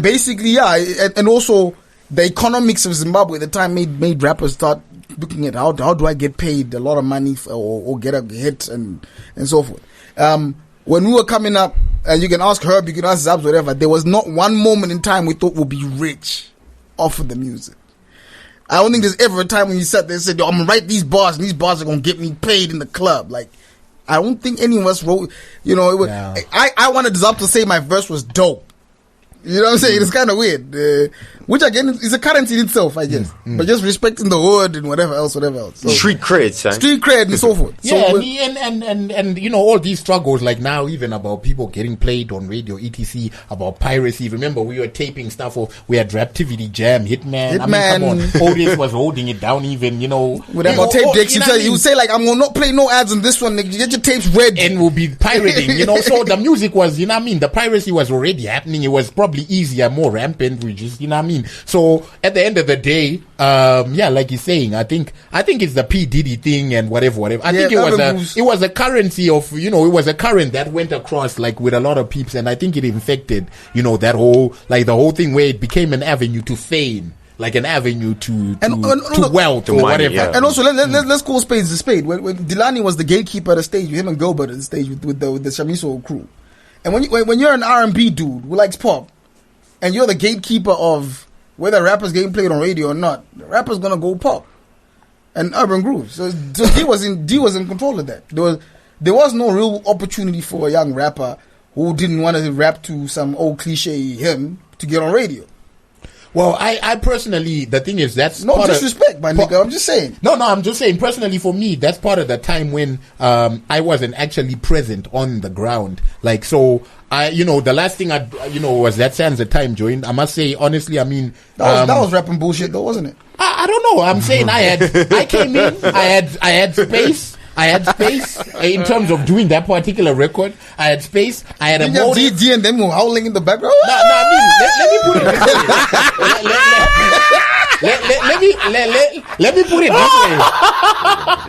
basically and also the economics of Zimbabwe at the time made rappers start looking at how do I get paid a lot of money or get a hit and so forth. When we were coming up, and you can ask Herb, you can ask Zabs, whatever, there was not one moment in time we thought we'd be rich off of the music. I don't think there's ever a time when you sat there and said, yo, I'm gonna write these bars, and these bars are gonna get me paid in the club. Like, I don't think any of us wrote, it was, I wanted Zabs to say my verse was dope. You know what I'm saying? It's kind of weird. Which again is a currency in itself, I guess. But just respecting the hood and whatever else. So, street cred, son. Street cred and so forth. Yeah, and all these struggles, like now even about people getting played on radio, etc., about piracy. Remember, we were taping stuff, or we had Raptivity Jam, Hitman. I mean, come on. Otis was holding it down even, With that tape decks, you would say, like, I'm going to not play no ads on this one. Like, get your tapes ready. And we'll be pirating, So the music was, the piracy was already happening. It was probably easier, more rampant. We just, So at the end of the day, like he's saying, I think it's the P Diddy thing and whatever. I think it was a currency of, it was a current that went across, like, with a lot of peeps, and I think it infected, that whole, like, the whole thing where it became an avenue to fame. Like an avenue to wealth or whatever. Yeah. And also, let's call spades a spade. When Delani was the gatekeeper at the stage, with him and Gilbert at the stage with the Shamiso crew. And when you're an R&B dude who likes pop, and you're the gatekeeper of whether rappers getting played on radio or not, the rapper's gonna go pop and Urban Grooves. So D was in control of that. There was no real opportunity for a young rapper who didn't want to rap to some old cliche hymn to get on radio. Well, I personally, the thing is, that's no disrespect, my nigga. I'm just saying. No, I'm just saying. Personally, for me, that's part of the time when I wasn't actually present on the ground. Like, so the last thing was that Sans the time joined. I must say, honestly, I mean, that was rapping bullshit, though, wasn't it? I don't know. I'm saying I came in. I had space. I had space in terms of doing that particular record. I had space. I had a motive. DD and them were howling in the background. No, I mean, let me put it this way. Let me put it this way.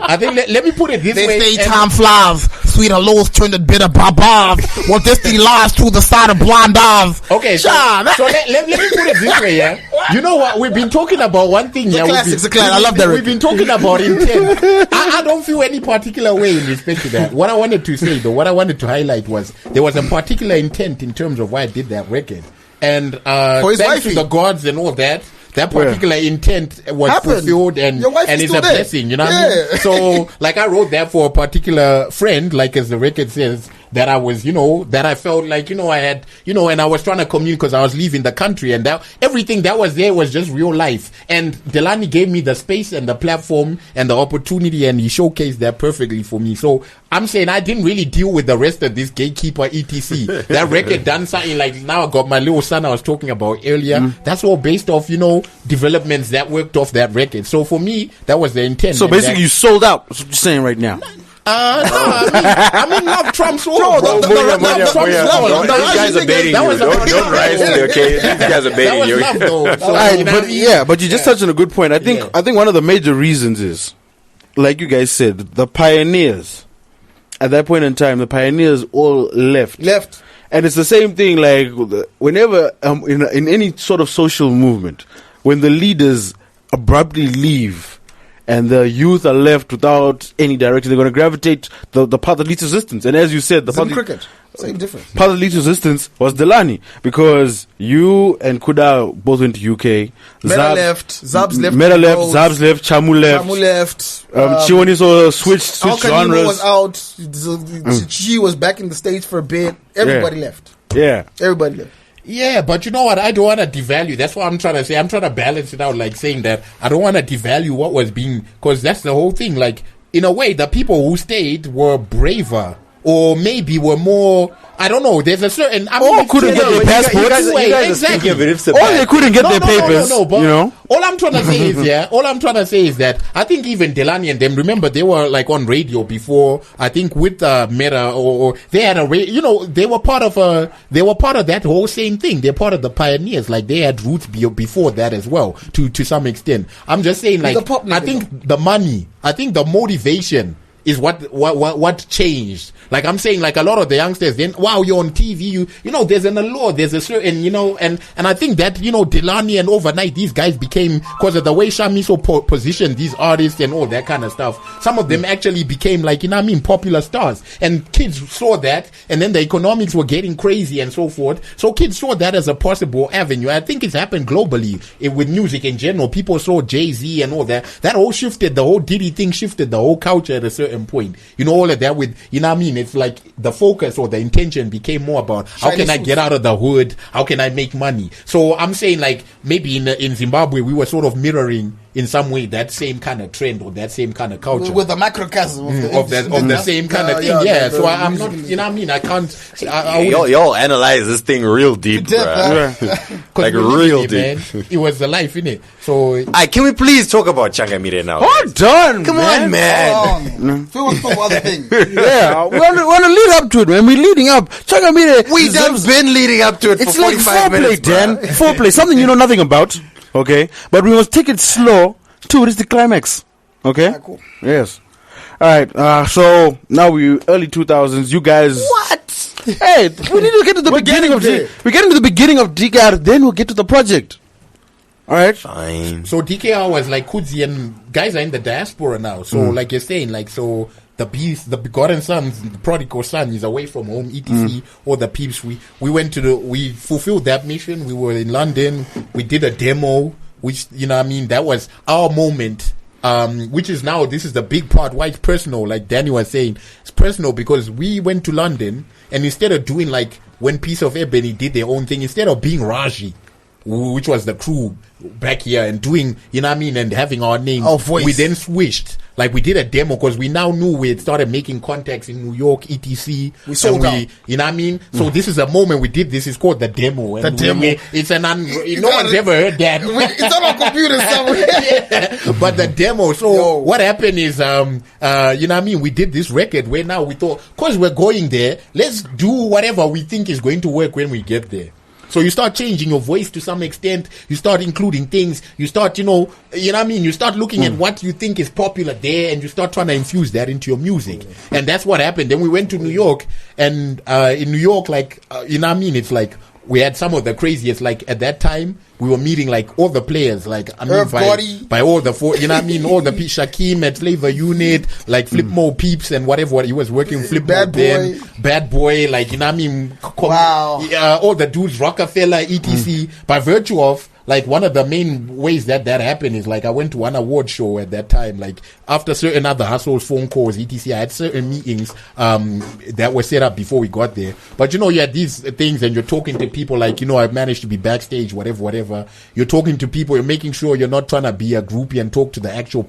I think let me put it this way. They say time flies. sweet or lows turned to bitter babas. Well, this the lies to the side of blind eyes. Okay, so let me put it this way, yeah. You know what? We've been talking about one thing, yeah. I love that. We've been talking about intent. I don't feel any particular way in respect to that. What I wanted to say, though, what I wanted to highlight was there was a particular intent in terms of why I did that record. And thanks to the gods and all that particular intent was fulfilled and it's a blessing, you know what I mean? So, like, I wrote that for a particular friend, like as the record says, that I was, that I felt like, I had, and I was trying to communicate because I was leaving the country, and that everything that was there was just real life. And Delani gave me the space and the platform and the opportunity, and he showcased that perfectly for me. So I'm saying I didn't really deal with the rest of this gatekeeper etc. That record done something like, now I got my little son I was talking about earlier. That's all based off, developments that worked off that record. So for me, that was the intent. So basically, you sold out. That's what you're saying right now. No, I mean, not Trump's all, bro. These guys are baiting you. Don't rise to the occasion. These guys are baiting you. But you just touched on a good point. I think one of the major reasons is, like you guys said, the pioneers. At that point in time, the pioneers all left. And it's the same thing, like, whenever, in any sort of social movement, when the leaders abruptly leave, and the youth are left without any direction, they're going to gravitate the path of least resistance. And as you said, the path cricket, same difference. Path of least resistance was Delani, because you and Kuda both went to UK. Meta left, Zabs left, Chamu left. Chiwoniso switched genres. Was out. She was back in the States for a bit. Everybody left. Yeah, everybody left. Yeah, but you know what? I don't want to devalue. That's what I'm trying to say. I'm trying to balance it out, like saying that I don't want to devalue what was being, because that's the whole thing. Like, in a way, the people who stayed were braver, or maybe were more, I don't know. There's a certain, couldn't get their passports. Exactly. Or they couldn't get their papers. But all I'm trying to say is, all I'm trying to say is that I think even Delani and them, remember, they were like on radio before, I think with Meta, or they had a they were part of that whole same thing. They're part of the pioneers. Like, they had roots before that as well, to some extent. I'm just saying, like, I think the money, I think the motivation is what changed. Like, I'm saying, like, a lot of the youngsters, then, wow, you're on TV, there's an allure, there's a certain, and I think that, Delani and overnight, these guys became, because of the way Shamiso positioned these artists and all that kind of stuff, some of them actually became, like, popular stars. And kids saw that, and then the economics were getting crazy and so forth. So kids saw that as a possible avenue. I think it's happened globally with music in general. People saw Jay-Z and all that. That all shifted, the whole Diddy thing shifted the whole culture at a certain point. All of that with, it's like the focus or the intention became more about how can I get out of the hood? How can I make money? So I'm saying, like, maybe in Zimbabwe, we were sort of mirroring in some way that same kind of trend or that same kind of culture. With the microcosm of the same kind of thing. Yeah. So I'm not, I can't. Y'all analyze this thing real deep, bro. Like real deep. Man. It was the life, innit? So. Can we please talk about Changamire now? Hold on, Come on, man. Phil was talking other things. Yeah, we want to lead up to it, man. We're leading up. Changamire. We done been leading up to it for 45 minutes, Dan. Foreplay, something you know nothing about. Okay, but we must take it slow to reach the climax. Okay, cool. Yes. All right. So now we early 2000s. You guys. What? Hey, we need to get to the beginning of we get into the beginning of DKR. Then we'll get to the project. All right. Fine. So DKR was like Kudzi, and guys are in the diaspora now. So like you're saying, like, so the Begotten Sun, the prodigal son is away from home, etc. All the peeps, we we fulfilled that mission. We were in London. We did a demo, which, that was our moment. Which is now, this is the big part why it's personal, like Danny was saying. It's personal because we went to London, and instead of doing like when Piece of Ebony did their own thing, instead of being Raji, which was the crew back here, and doing, and having our name, we then switched. Like, we did a demo because we now knew we had started making contacts in New York, etc. We sold out. So this is a moment we did this. It's called the demo. And it's no one's ever heard that. It's on our computer somewhere. Yeah. But the demo. So what happened is, we did this record where now we thought, because we're going there, let's do whatever we think is going to work when we get there. So you start changing your voice to some extent. You start including things. You start, you know what I mean? You start looking at what you think is popular there, and you start trying to infuse that into your music. And that's what happened. Then we went to New York, and in New York, like, you know what I mean? It's like, we had some of the craziest, like, at that time, we were meeting, like, all the players, like, I mean, by all the four, you know what I mean? All the Shakim at Flavor Unit, like, Flip Mo Peeps and whatever, he was working with Flip Mo then, Bad Boy, like, you know what I mean? All the dudes, Rockefeller, etc. By virtue of, like, one of the main ways that happened is, like, I went to one award show at that time, like, after certain other hustles, phone calls, etc. I had certain meetings, that were set up before we got there. But, you know, you had these things and you're talking to people, like, you know, I've managed to be backstage, whatever. You're talking to people, you're making sure you're not trying to be a groupie and talk to the actual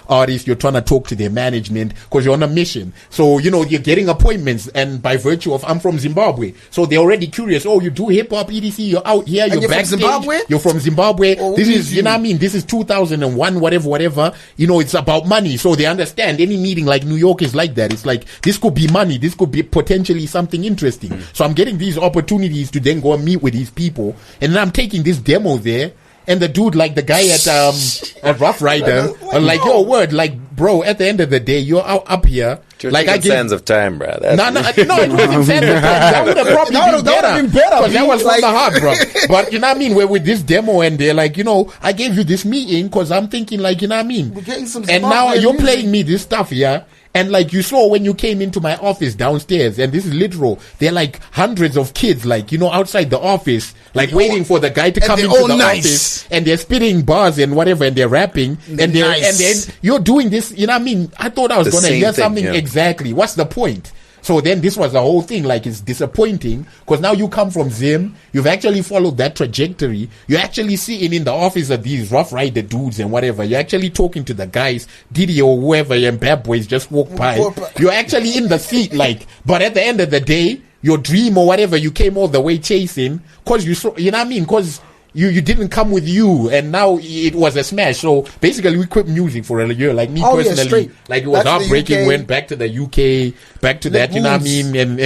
artist. You're trying to talk to their management because you're on a mission. So, you know, you're getting appointments, and by virtue of, I'm from Zimbabwe. So they're already curious. Oh, you do hip hop, etc. You're out here, you're backstage. From Zimbabwe? You're from Zimbabwe. This is, you know what I mean? This is 2001, whatever. You know, it's about money. So they understand any meeting like New York is like that. It's like, this could be money. This could be potentially something interesting. So I'm getting these opportunities to then go and meet with these people. And then I'm taking this demo there. And the dude, like the guy at Rough Rider, like, yo, word, like, bro, at the end of the day, you're up here. Like, I get sands of time, bro. No, it wasn't sands of time. That would have probably been better. Because that was like, from the heart, bro. But, you know what I mean? We're with this demo, and they're like, you know, I gave you this meeting because I'm thinking, like, you know what I mean? We're getting some and now you're playing me this stuff, yeah? And like you saw when you came into my office downstairs, and this is literal, there are like hundreds of kids, like, you know, outside the office, like waiting for the guy to come into the office, and they're spitting bars and whatever, and they're rapping, and then you're doing this, you know what I mean? I thought I was going to hear something exactly. What's the point? So then this was the whole thing, like, it's disappointing because now you come from Zim, you've actually followed that trajectory, you're actually sitting in the office of these Rough Rider dudes and whatever, you're actually talking to the guys, Diddy or whoever, and Bad Boys just walk by, you're actually in the seat, like, but at the end of the day, your dream or whatever you came all the way chasing, cause you saw, you know what I mean, cause you didn't come with you, and now it was a smash. So basically we quit music for a year, like me personally, like it was heartbreaking, went back to the UK, back to that, you know what I mean, and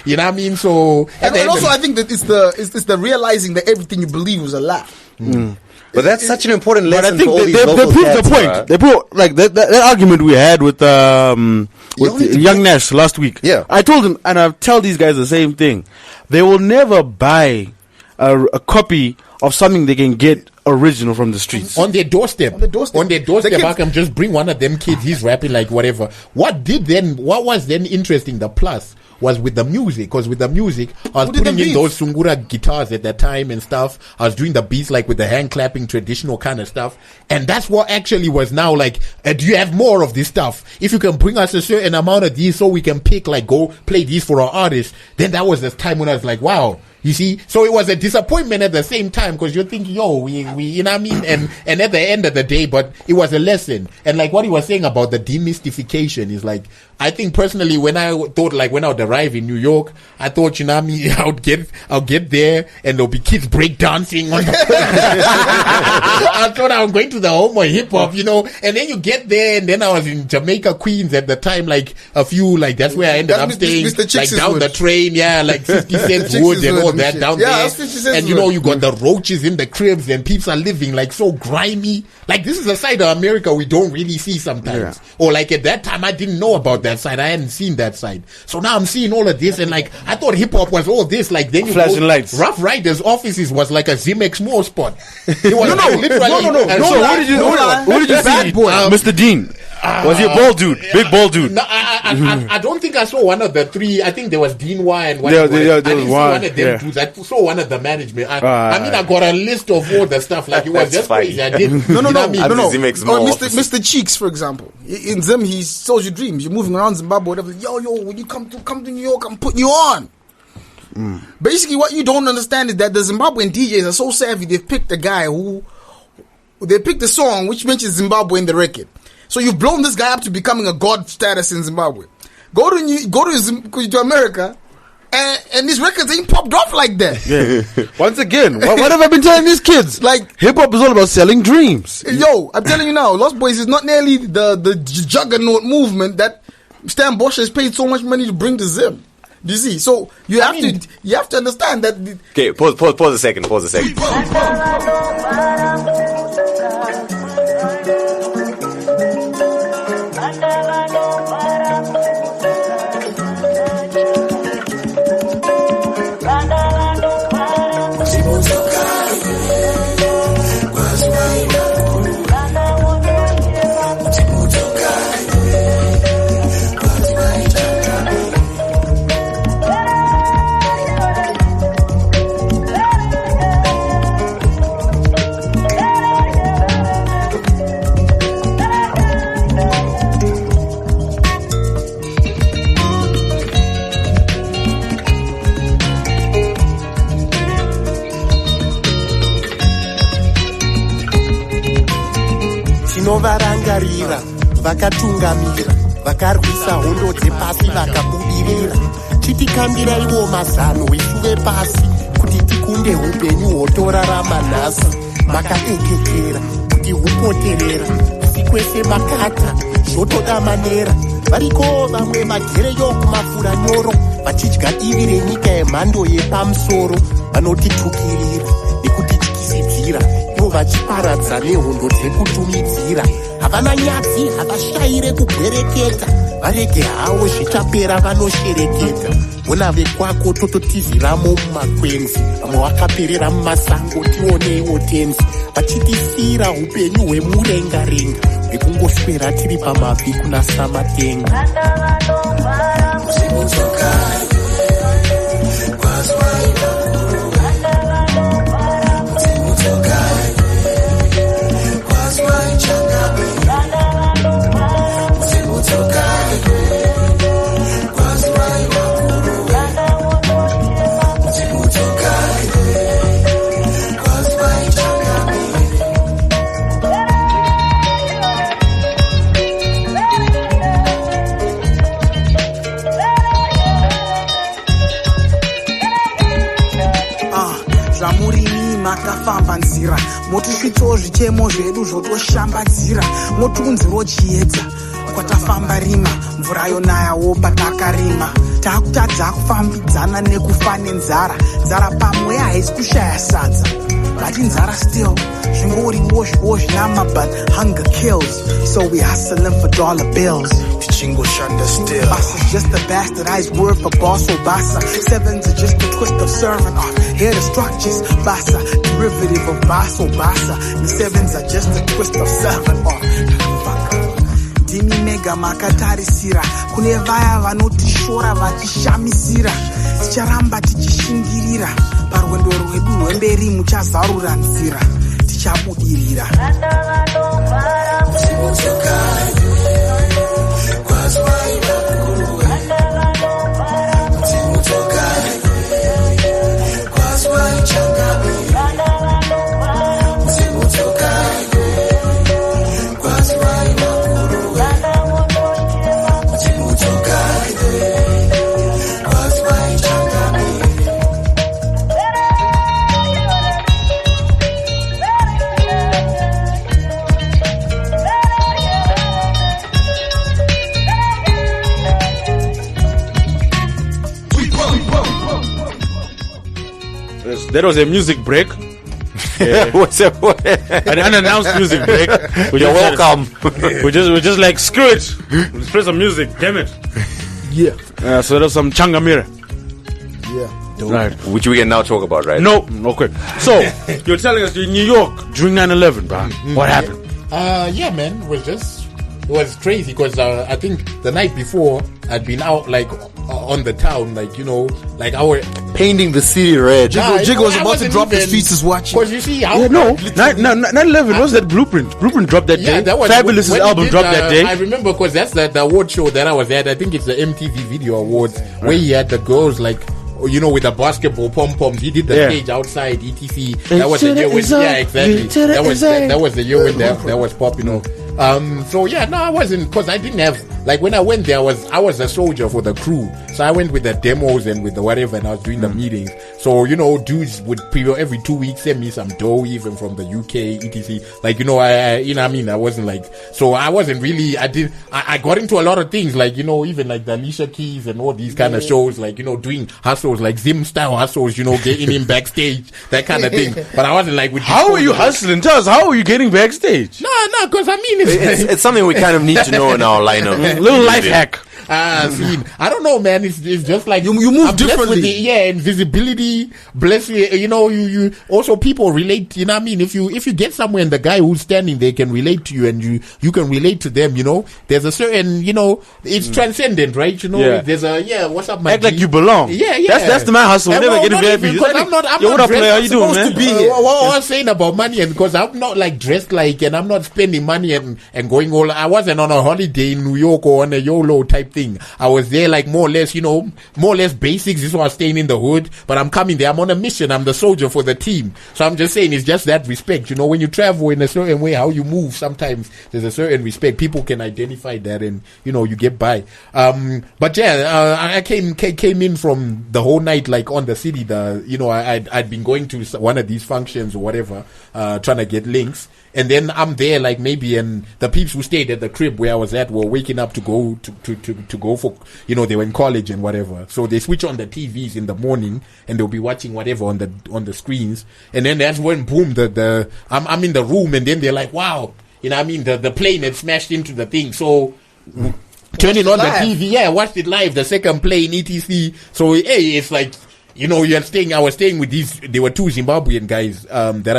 you know what I mean, so and also I think that it's the realizing that everything you believe was a lie. But that's such an important lesson. But I think for all they these proved the point. They brought, like, that argument we had with Young Nash last week. Yeah, I told him, and I tell these guys the same thing. They will never buy a copy of something they can get original from the streets. On their doorstep. I can just bring one of them kids, he's rapping like whatever. What was then interesting, the plus, was with the music, because with the music, I was putting in those Sungura guitars at that time and stuff. I was doing the beats like with the hand clapping, traditional kind of stuff. And that's what actually was now like, do you have more of this stuff? If you can bring us a certain amount of these so we can pick, like, go play these for our artists, then that was the time when I was like, wow. You see, so it was a disappointment at the same time because you're thinking, yo, we, you know what I mean? And at the end of the day, but it was a lesson. And like what he was saying about the demystification is like, I think personally, when I thought, like, when I would arrive in New York, I thought, you know what I mean, I'll get there and there'll be kids breakdancing on the I thought I was going to the home of hip hop, you know, and then you get there, and then I was in Jamaica, Queens at the time, like a few, like that's where I ended up staying, like down the train, like 50 Cent Woods and all that down there. And you know, you got the roaches in the cribs and people are living like so grimy. Like this is a side of America we don't really see sometimes. Or like at that time I didn't know about that side. I hadn't seen that side. So now I'm seeing all of this, and like I thought hip hop was all this. Like then you flashing lights. Rough Riders offices was like a Zimex Mall spot. It was literally. No. Who did you see? Bad Boy. Mr. Dean. Was he a bald dude? Big bald dude? No, I don't think I saw one of the three. I think there was Dean Y and one. There I was didn't see one. one of them dudes. I saw one of the management. I mean, I got a list of all the stuff. Like it was just crazy. I didn't. No. I don't know. Or Mr. Cheeks, for example, in Zim, he sells you dreams. You're moving around Zimbabwe, whatever. Yo, when you come to New York, I'm putting you on. Basically, what you don't understand is that the Zimbabwean DJs are so savvy. They've picked a guy they picked a song which mentions Zimbabwe in the record. So you've blown this guy up to becoming a god status in Zimbabwe. Go to America, and these records ain't popped off like that. Yeah. Once again, what have I been telling these kids? Like hip hop is all about selling dreams. Yo, I'm telling you now, Lost Boys is not nearly the juggernaut movement that Stan Bosch has paid so much money to bring to Zim. Do you see? So you have to understand that. Okay, pause a second. Tinovarangarira vakatungamira vakarwisa hondo dzepasi vakabudirira chitikambiraiwo mazano isuve pasi kuti tikunde upenyu hwotorarama nhasi makaekekera kuti hupoterera asi kwese makata zvotoda manera variko vamwe vagereyo kumafura nyoro vachidya divi renyika yemhando yepamusoro vanotitukirira nekutityisidzira ivo vachiparadza nehondo dzekutumidzira havana nyadzi havashayire kubwereketa varege havo zvichapera vanoshereketa ona vekwako tototiziramo mumakwenzi vamwe vakaperera mumasango tioneiwo tenzi vachitisira upenyu hwemurengarenga hwekungoswera tiri pamabvi kunasa matenga makafamba nzira motisvitsawo zvichemo zvedu zvotoshambadzira motiunzirawo chiedza kwatafamba rima mvura yonayawo patakarima takutadza kufambidzana nekufa nenzara nzara pamwe haisi kushaya sadza but inzara still zvingoriwo zvinama but hunger kills so we hustling for dollar bills tichingoshanda still Basa's just a bastardized word for boss or basa sevens are just a twist of servant off here the structures basa derivative of bass or basa the sevens are just a twist of servant off ndimi mega makatarisira kune vaya vanotishora vachishamisira ticharamba tichishingirira parwendo rwedu rwemberi muchazarura nzira tichabudirira That was a music break. What's up? An unannounced music break. You're welcome. We're just like, screw it. Let's play some music. Damn it. Yeah. So there's some changamira. Yeah. Right. Which we can now talk about, right? No. Okay. So you're telling us you're in New York during 9/11, bro. What happened? Yeah, man. It was crazy because I think the night before I'd been out like on the town, like, you know, like our Painting the city red. Jigga was about to drop his features watching. Because you see how 9/11 was that Blueprint. Blueprint dropped that day. That was Fabulous's when album he did, dropped that day. I remember because that's the award show that I was at. I think it's the MTV Video Awards where he had the girls like, you know, with the basketball pom-poms. He did the stage outside, etc. That was the year when, exactly. That was the year when that was popular. So yeah, no, I wasn't, because I didn't have like when I went there, I was a soldier for the crew. So I went with the demos and with the whatever, and I was doing the meetings. So, dudes would every 2 weeks send me some dough, even from the UK, etc. Like, I wasn't like, so I wasn't really, I got into a lot of things, like, even like the Alicia Keys and all these kind of shows, like, doing hustles, like Zim style hustles, getting in backstage, that kind of thing. But I wasn't like, how are you hustling? Tell us, how are you getting backstage? No, because it's something we kind of need to know in our lineup. Little life hack. I don't know, man. It's just like you move differently. With and visibility. Bless you. You also people relate. You know what I mean? If you get somewhere and the guy who's standing there can relate to you and you can relate to them. There's a certain it's transcendent, right? There's a what's up, my act G? like you belong. Yeah. That's the man hustle. Never getting VIP. Because I'm not what up, dressed, player? How you doing, man? What I was saying about money, and because I'm not like dressed like, and I'm not spending money and going all. I wasn't on a holiday in New York or on a YOLO type thing. I was there like more or less basics. This was staying in the hood, but I'm coming there. I'm on a mission. I'm the soldier for the team. So I'm just saying it's just that respect. When you travel in a certain way, how you move, sometimes there's a certain respect. People can identify that and, you get by. But yeah, I came in from the whole night, like on the city, I'd been going to one of these functions or whatever, trying to get links. And then I'm there, like maybe, and the peeps who stayed at the crib where I was at were waking up to go to go for, they were in college and whatever. So they switch on the TVs in the morning and they'll be watching whatever on the screens. And then that's when boom, I'm in the room, and then they're like, wow, the plane had smashed into the thing. So turning on the TV, watched it live, the second plane, etc. So hey, it's like, I was staying with these. There were two Zimbabwean guys that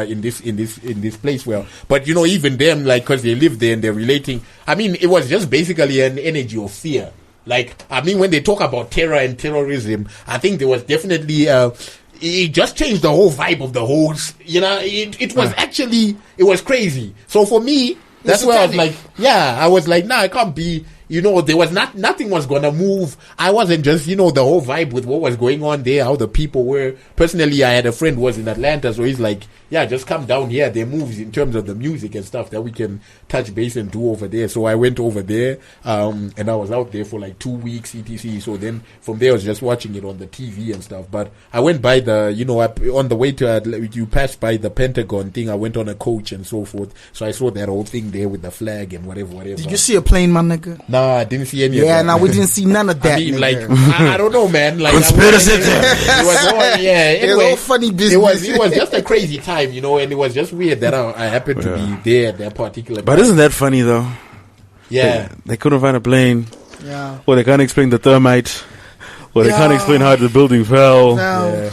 in this place. But even them, like, because they live there and they're relating. I mean, it was just basically an energy of fear. Like, I mean, when they talk about terror and terrorism, I think there was definitely it just changed the whole vibe of the whole. It was actually, it was crazy. So for me, that's where I was like, nah, it can't be. There was nothing was gonna move. I wasn't just, the whole vibe with what was going on there, how the people were. Personally, I had a friend who was in Atlanta, so he's like, yeah, just come down here. There moves in terms of the music and stuff that we can touch base and do over there. So I went over there, and I was out there for like 2 weeks, etc. So then from there I was just watching it on the TV and stuff. But I went by on the way to, you passed by the Pentagon thing, I went on a coach and so forth. So I saw that whole thing there with the flag and whatever. Did you see a plane, my nigga? Nah, I didn't see any of that. Yeah, no, we didn't see none of that. I mean, like, I don't know, man. Like, conspiracy. It was all, anyway, it was all funny business. It was just a crazy time, and it was just weird that I happened to be there at that particular But isn't that funny, though? Yeah. They couldn't find a plane. Yeah. Or they can't explain the thermite. Well, they can't explain how the building fell. And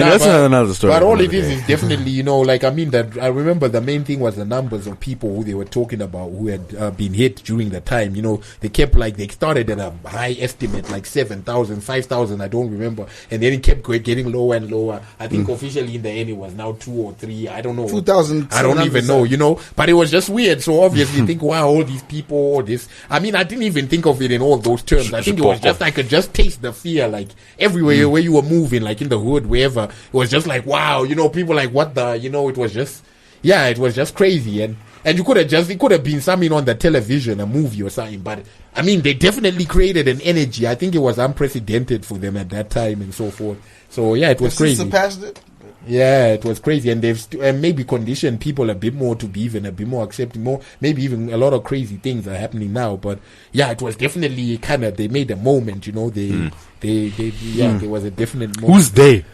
that's another story. But all it is definitely, that I remember the main thing was the numbers of people who they were talking about who had been hit during the time. They kept they started at a high estimate, like 7,000, 5,000, I don't remember. And then it kept getting lower and lower. I think officially in the end it was now 2 or 3. I don't know. 2,000. I don't even know, But it was just weird. So obviously think, wow, all these people, all this. I mean, I didn't even think of it in all those terms. I think it was just, I could just taste the fear, like everywhere where you were moving, like in the hood, wherever. It was just like, wow, people like, what the, it was just, it was just crazy. And you it could have been something on the television, a movie or something. But I mean, they definitely created an energy. I think it was unprecedented for them at that time and so forth. So yeah, it was crazy. Surpassed it. Yeah, it was crazy, and they've maybe conditioned people a bit more to be even a bit more accepting, more maybe even a lot of crazy things are happening now. But yeah, it was definitely they made a moment, there was a definite moment. Who's they?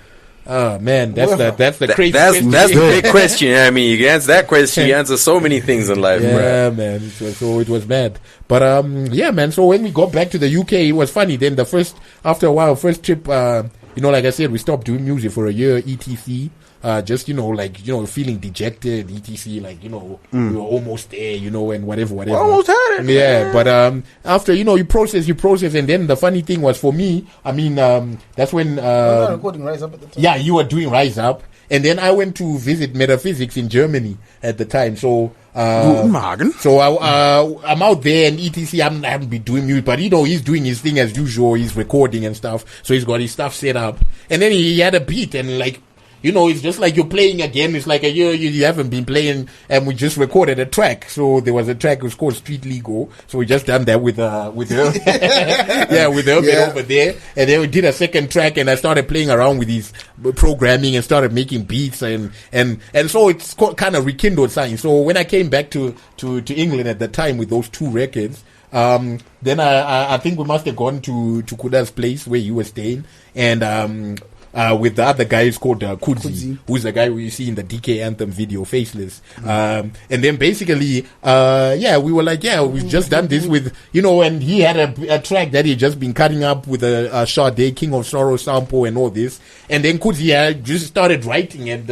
Oh man, that's the crazy. That's the big question. I mean, you can answer that question. You answer so many things in life. Yeah, man. It was mad. But yeah, man. So when we got back to the UK, it was funny. Then after a while, first trip. Like I said, we stopped doing music for a year, etc. Just, feeling dejected, etc. We were almost there, and whatever. Almost had it. Yeah, but after, you process, and then the funny thing was for me, I mean, that's when... recording Rise Up at the time. Yeah, you were doing Rise Up. And then I went to visit Metaphysics in Germany at the time. So, I'm out there and etc. I haven't been doing music, but he's doing his thing as usual. He's recording and stuff. So he's got his stuff set up. And then he had a beat and it's just like you're playing again. It's like a year you haven't been playing, and we just recorded a track. So there was a track, it was called Street Legal. So we just done that with her. Yeah, with her over there. And then we did a second track, and I started playing around with these programming and started making beats, and so it's kind of rekindled something. So when I came back to England at the time with those 2 records, then I think we must have gone to Kuda's place where you were staying, and with the other guy who's called Kudzi, who's the guy you see in the DK Anthem video, Faceless. And then basically, we were like, we've just done this with, and he had a track that he'd just been cutting up with a Sade, King of Sorrow sample and all this. And then Kudzi just started writing, and,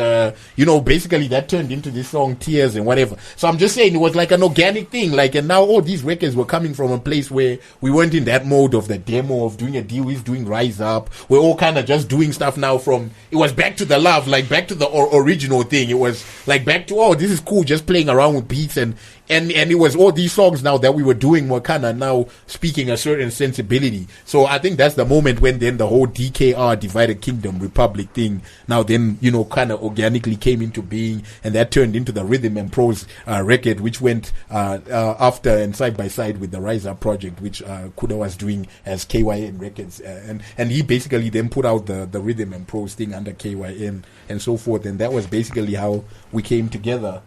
basically that turned into this song, Tears and whatever. So I'm just saying it was like an organic thing, and now all these records were coming from a place where we weren't in that mode of the demo, of doing a deal, he's doing Rise Up. We're all kind of just doing stuff now it was back to the love, like back to the original thing. It was like back to, this is cool, just playing around with beats, and it was all these songs now that we were doing were kind of now speaking a certain sensibility. So I think that's the moment when then the whole DKR, Divided Kingdom Republic thing now then, kind of organically came into being, and that turned into the Rhythm and Prose record, which went after and side by side with the Rise Up project, which Kuda was doing as KYN Records, and he basically then put out the Rhythm and Prose thing under KYN and so forth, and that was basically how we came together.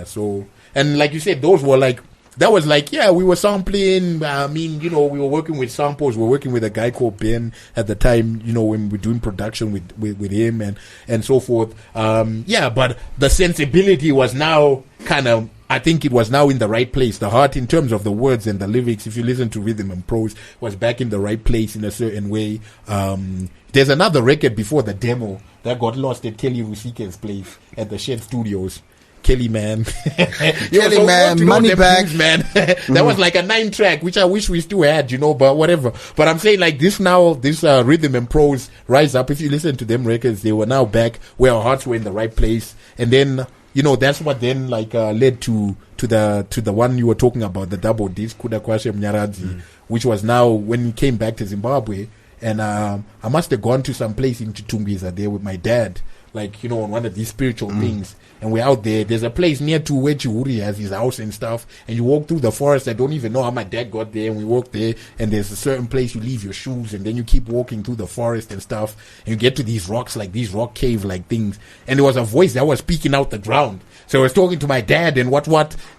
So, and like you said, those were like, that was like, we were sampling. We were working with samples. We were working with a guy called Ben at the time, when we were doing production with him and so forth. But the sensibility was now kind of, I think it was now in the right place. The heart in terms of the words and the lyrics, if you listen to Rhythm and Prose, was back in the right place in a certain way. There's another record before the demo that got lost at Kelly Rusike's place at the Shed Studios. Kelly Man. Kelly Man, Money Bag. Man. That was like a 9-track, which I wish we still had, but whatever. But I'm saying like this now, this Rhythm and Prose Rise Up, if you listen to them records, they were now back where our hearts were in the right place. And then, that's what then led to the one you were talking about, the double disc, Kuda Kwashe Mnyaradzi, which was now when we came back to Zimbabwe. And I must have gone to some place in Chitumbisa there with my dad, on one of these spiritual things. And we're out there. There's a place near to where Chihuri has his house and stuff. And you walk through the forest. I don't even know how my dad got there. And we walk there. And there's a certain place you leave your shoes. And then you keep walking through the forest and stuff. And you get to these rocks, like these rock cave-like things. And there was a voice that was speaking out the ground. So I was talking to my dad and what,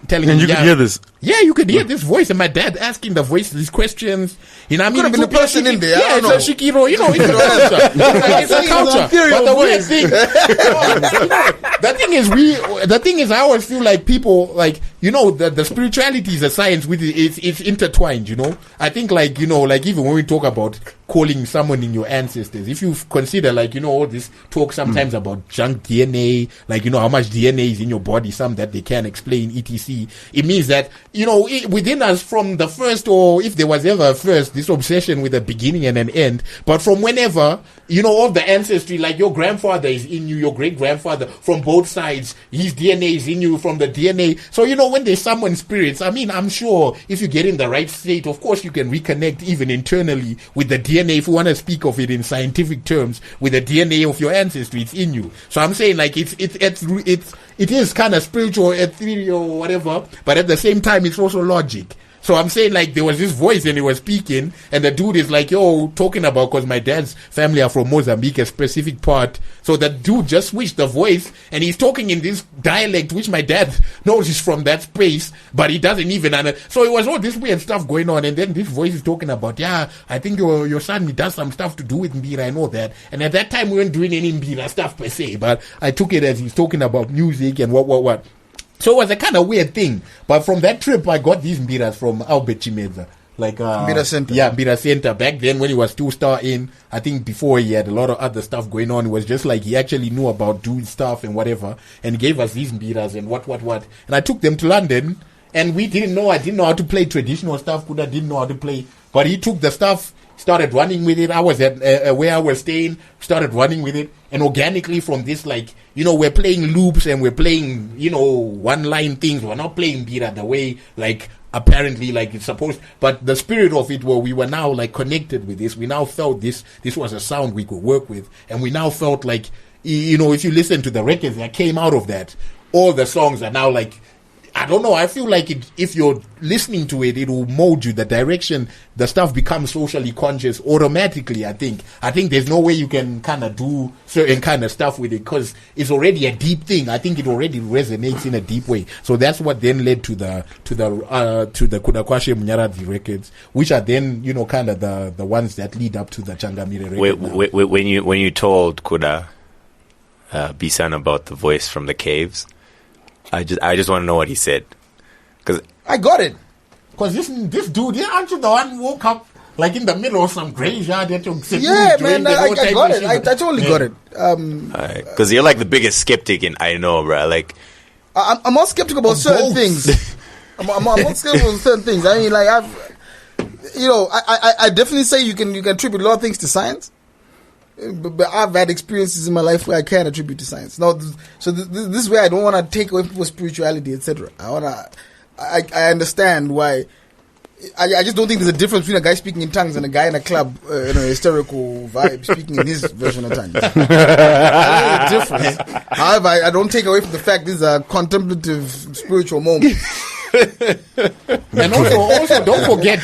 telling him. And you could hear this. Yeah, you could hear this voice. And my dad asking the voice these questions. Could have been a person in there. Yeah, it's a Shikiro. It's a culture. It's a culture. But the weird thing. The thing is, I always feel like people, the spirituality is a science with it. It's intertwined, I think, even when we talk about calling someone in your ancestors, if you consider, all this talk sometimes about junk DNA, how much DNA is in your body, some that they can't explain, etc. It means that, within us from the first, or if there was ever a first, this obsession with a beginning and an end, but from whenever, all the ancestry, like your grandfather is in you, your great-grandfather, from both sides, his DNA is in you from the DNA. So, when they summon spirits, I'm sure if you get in the right state, of course you can reconnect even internally with the DNA, if you want to speak of it in scientific terms, with the DNA of your ancestry, it's in you. So I'm saying it is kind of spiritual, ethereal, whatever, but at the same time it's also logic. So I'm saying there was this voice and he was speaking and the dude is talking about, because my dad's family are from Mozambique, a specific part. So the dude just switched the voice and he's talking in this dialect which my dad knows is from that space, but he doesn't even so it was all this weird stuff going on, and then this voice is talking about, I think your son, he does some stuff to do with Mbira and all that. And at that time we weren't doing any Mbira stuff per se, but I took it as he's talking about music and what. So it was a kind of weird thing. But from that trip, I got these mbiras from Albert Chimedza. Mbira Center. Yeah, Mbira Center. Back then when he was 2-star in, I think before he had a lot of other stuff going on. It was just he actually knew about doing stuff and whatever. And he gave us these mbiras and what. And I took them to London. And I didn't know how to play traditional stuff. Kuda didn't know how to play. But he took the stuff, started running with it. I was at where I was staying, started running with it. And organically from this, we're playing loops and we're playing, one-line things. We're not playing Mbira the way, apparently, it's supposed. But the spirit of it, we were now, connected with this. We now felt this was a sound we could work with. And we now felt if you listen to the records that came out of that, all the songs are now like, I don't know. I feel like if you're listening to it, it will mold you. The direction, the stuff becomes socially conscious automatically. I think there's no way you can kind of do certain kind of stuff with it because it's already a deep thing. I think it already resonates in a deep way. So that's what then led to the Kudakwashe Munyaradi records, which are then kind of the ones that lead up to the Changamire record. When you told Kuda Bisan about the voice from the caves. I just want to know what he said, because I got it. Because this dude, aren't you the one who woke up like in the middle of some graveyard? Yeah, man, I got it. I totally got it. Because you're like the biggest skeptic I know, bro. Like, I'm more skeptical about certain things. I'm more skeptical about certain things. I mean, like I definitely say you can attribute a lot of things to science. But I've had experiences in my life where I can attribute to science. Now, so this is where I don't want to take away people's spirituality, etc. I understand why. I just don't think there's a difference between a guy speaking in tongues and a guy in a club in a hysterical vibe speaking in his version of tongues. I think there's a difference. However, I don't take away from the fact this is a contemplative spiritual moment. And also don't forget.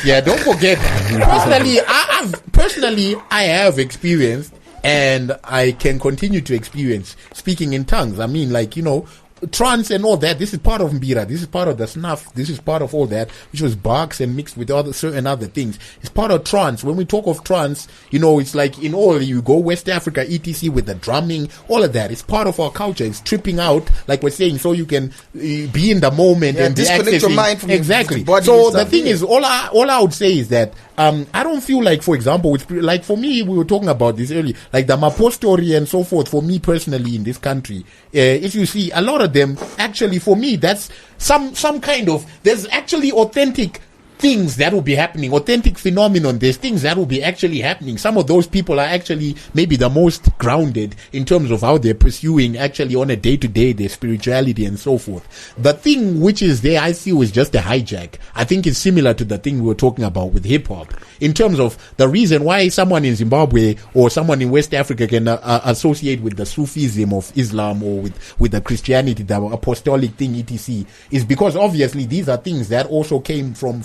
Personally, I have experienced, and I can continue to experience speaking in tongues. I mean, like, trance and all that. This is part of Mbira. This is part of the snuff. This is part of all that, which was barks and mixed with certain other things. It's part of trance. When we talk of trance, it's like in all, you go West Africa, etc., with the drumming, all of that. It's part of our culture. It's tripping out, like we're saying, so you can be in the moment and disconnect your mind from exactly. Your body. So the thing is, all I would say is that I don't feel like, for example, like for me, we were talking about this earlier, like the Mapo story and so forth. For me personally, in this country, if you see a lot of them, actually, for me, that's some kind of, there's actually authentic things that will be happening, authentic phenomenon. There's things that will be actually happening. Some of those people are actually maybe the most grounded in terms of how they're pursuing actually on a day-to-day their spirituality and so forth. The thing which is there, I feel, is just a hijack. I think it's similar to the thing we were talking about with hip-hop in terms of the reason why someone in Zimbabwe or someone in West Africa can associate with the Sufism of Islam or with the Christianity, the apostolic thing, etc., is because obviously these are things that also came from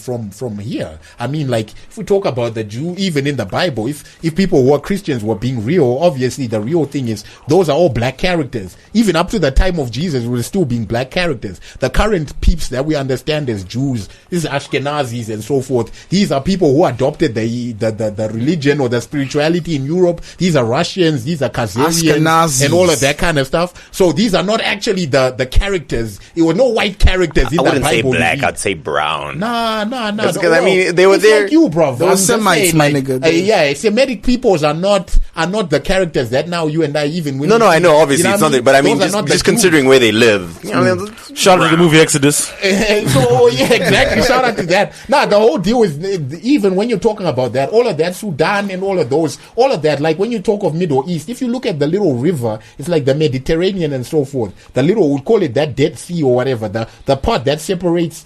here. I mean, like, if we talk about the Jew, even in the Bible, if people who are Christians were being real, obviously the real thing is those are all black characters. Even up to the time of Jesus, we were still being black characters. The current peeps that we understand as Jews, these Ashkenazis and so forth, these are people who adopted the religion or the spirituality in Europe. These are Russians, these are Khazarians and all of that kind of stuff. So these are not actually the characters. It were no white characters in the Bible. I wouldn't say black, I'd say brown. Nah. Because I mean, they were there. Like you, bro. They were Semites, my nigga. Yeah, Semitic peoples are not the characters that now you and I even. No, I know. Obviously, it's not. But I mean, just considering where they live. Shout out to the movie Exodus. So yeah, exactly. Shout out to that. Now the whole deal is even when you're talking about that, all of that Sudan and all of that. Like when you talk of Middle East, if you look at the little river, it's like the Mediterranean and so forth. The little, we'll call it that Dead Sea or whatever. The part that separates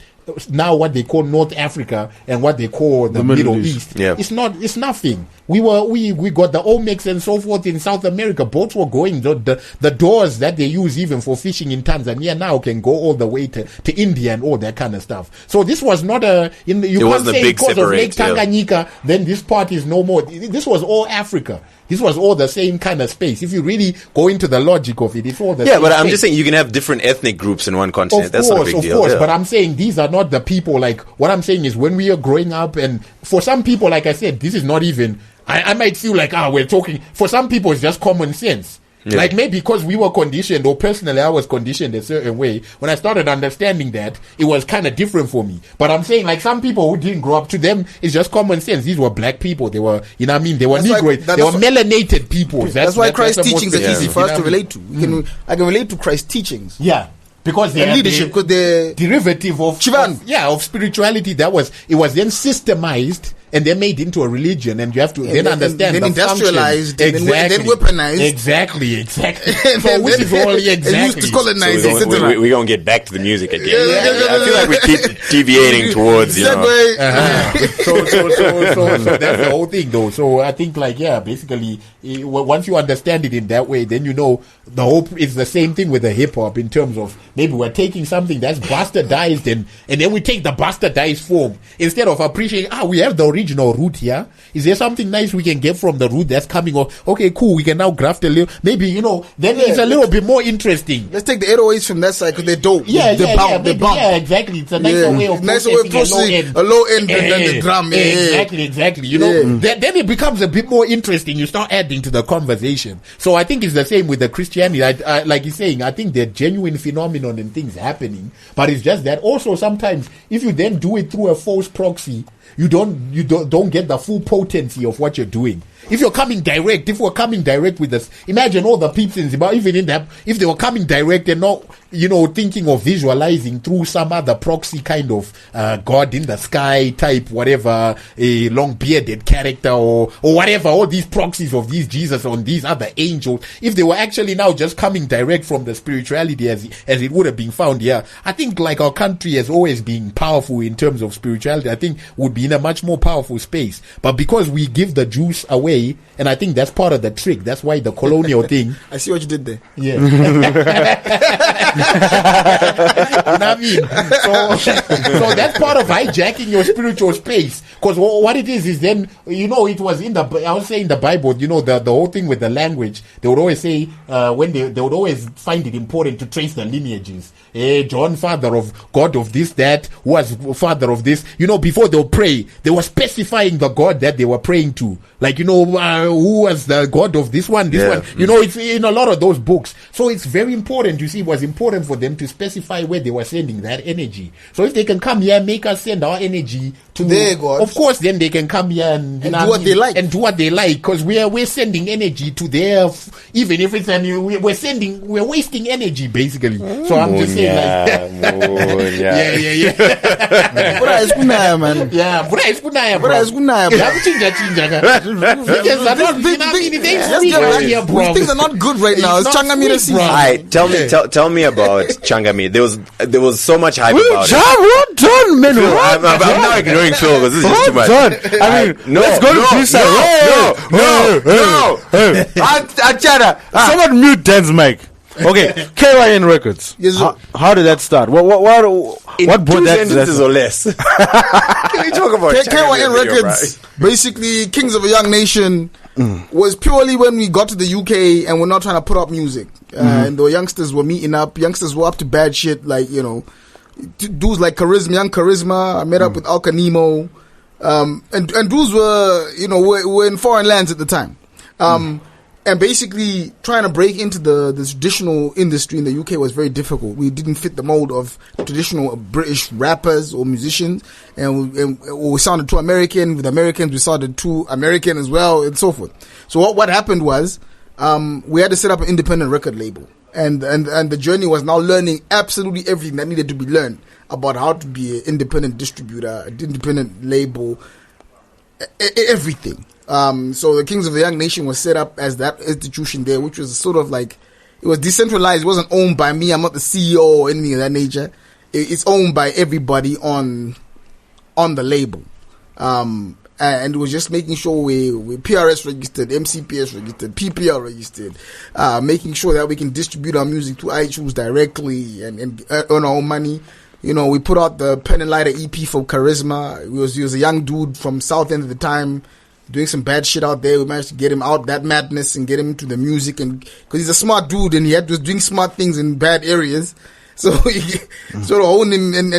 now what they call North Africa and what they call the Middle East. Yeah. It's nothing. We got the Olmecs and so forth in South America. Boats were going, the doors that they use even for fishing in Tanzania now can go all the way to India and all that kind of stuff. So this was not you can't say because of Lake Tanganyika, then this part is no more. This was all Africa. This was all the same kind of space. If you really go into the logic of it, it's all the same. Yeah, but I'm space. just saying you can have different ethnic groups in one continent. That's not a big deal. Of course, but I'm saying these are not the people. Like, what I'm saying is when we are growing up, and for some people, like I said, this is not even, I might feel like, we're talking, for some people it's just common sense. Yeah. Like maybe because we were conditioned, or personally I was conditioned a certain way. When I started understanding that, it was kind of different for me. But I'm saying, like, some people who didn't grow up, to them it's just common sense. These were black people. They were, they were Negroid. They were melanated people. That's why Christ's teachings are easy for us to relate to. I can relate to Christ's teachings. Yeah. Because they are leadership, because they're derivative of spirituality. It was then systemized and then made into a religion, and you have to then understand then industrialized, and then weaponized. Exactly. So which is all exactly. Used to colonize. We're going to get back to the music again. I feel like we keep deviating towards, So that's the whole thing, though. So I think, like, basically, once you understand it in that way, then you know the hope is the same thing with the hip hop in terms of maybe we're taking something that's bastardized and then we take the bastardized form instead of appreciating, we have the original root here. Is there something nice we can get from the root that's coming off? Okay, cool. We can now graft a little, maybe, then it's a little bit more interesting. Let's take the 808s from that side because they're dope. Yeah, they're bound. Yeah, exactly. It's a nicer way of processing a low end than the drum. Exactly. Then it becomes a bit more interesting. You start adding to the conversation. So I think it's the same with the Christianity. Like he's saying, I think there are genuine phenomenon and things happening, but it's just that also sometimes if you then do it through a false proxy, you don't get the full potency of what you're doing. If we're coming direct with us, imagine all the peeps in Zimbabwe, even in that, if they were coming direct and not, thinking of visualizing through some other proxy kind of, God in the sky type, whatever, a long bearded character or whatever, all these proxies of these Jesus on these other angels, if they were actually now just coming direct from the spirituality as it would have been found here, I think like our country has always been powerful in terms of spirituality, I think would be in a much more powerful space. But because we give the juice away, and I think that's part of the trick. That's why the colonial thing. I see what you did there. Yeah. You know what I mean? So that's part of hijacking your spiritual space. Because what it is then, it was I was saying the Bible, the whole thing with the language, they would always say, when they would always find it important to trace the lineages. John, father of God of this, that, who was father of this. Before they'll pray, they were specifying the God that they were praying to. Like, who was the God of this one, one. It's in a lot of those books. So it's very important. You see, it was important for them to specify where they were sending that energy. So if they can come here and make us send our energy to their God, of course, then they can come here and do what they like. And do what they like. Because we're sending energy to their, even if it's, we're wasting energy, basically. So I'm just saying, Bura iskunaya, man. Yeah, bura iskunaya, bro. Bura iskunaya, things are not good right now. It's Changamire season. Alright, tell me about Changamire. There was so much hype about it. Hold on, man. I'm not ignoring Phil because this is just too much. Let's go to freestyle. No. Someone mute Dan's mic. Okay, KYN Records. Yes, how did that start? What brought that sentences or less? Can we talk about KYN Records? Basically, Kings of a Young Nation was purely when we got to the UK and we're not trying to put up music. And the youngsters were meeting up. Youngsters were up to bad shit, like, dudes like Young Charisma. I met up with Alka Nemo. And dudes were in foreign lands at the time. And basically, trying to break into the traditional industry in the UK was very difficult. We didn't fit the mold of traditional British rappers or musicians, and we sounded too American. With Americans, we sounded too American as well, and so forth. So what happened was, we had to set up an independent record label, and the journey was now learning absolutely everything that needed to be learned about how to be an independent distributor, an independent label, everything. So the Kings of the Young Nation was set up as that institution there, which was sort of like, it was decentralized. It wasn't owned by me. I'm not the CEO or anything of that nature. It's owned by everybody on the label. And it was just making sure we PRS registered, MCPS registered, PPL registered, making sure that we can distribute our music to iTunes directly and earn our own money. We put out the Pen and Lighter EP for Charisma. He was a young dude from South End at the time, doing some bad shit out there. We managed to get him out that madness and get him into the music, and because he's a smart dude and he was doing smart things in bad areas, so he sort of owned him. And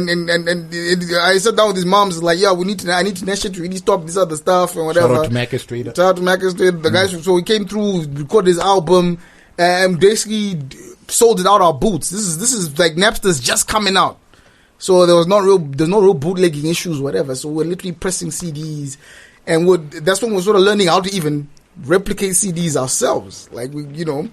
I sat down with his moms, like, I need to really stop this other stuff and whatever. Shout out to Macca Street. The guys. So he came through, recorded his album, and basically sold it out our boots. This is like Napster's just coming out. So there's no real bootlegging issues, whatever. So we're literally pressing CDs. And that's when we're sort of learning how to even replicate CDs ourselves. Like, to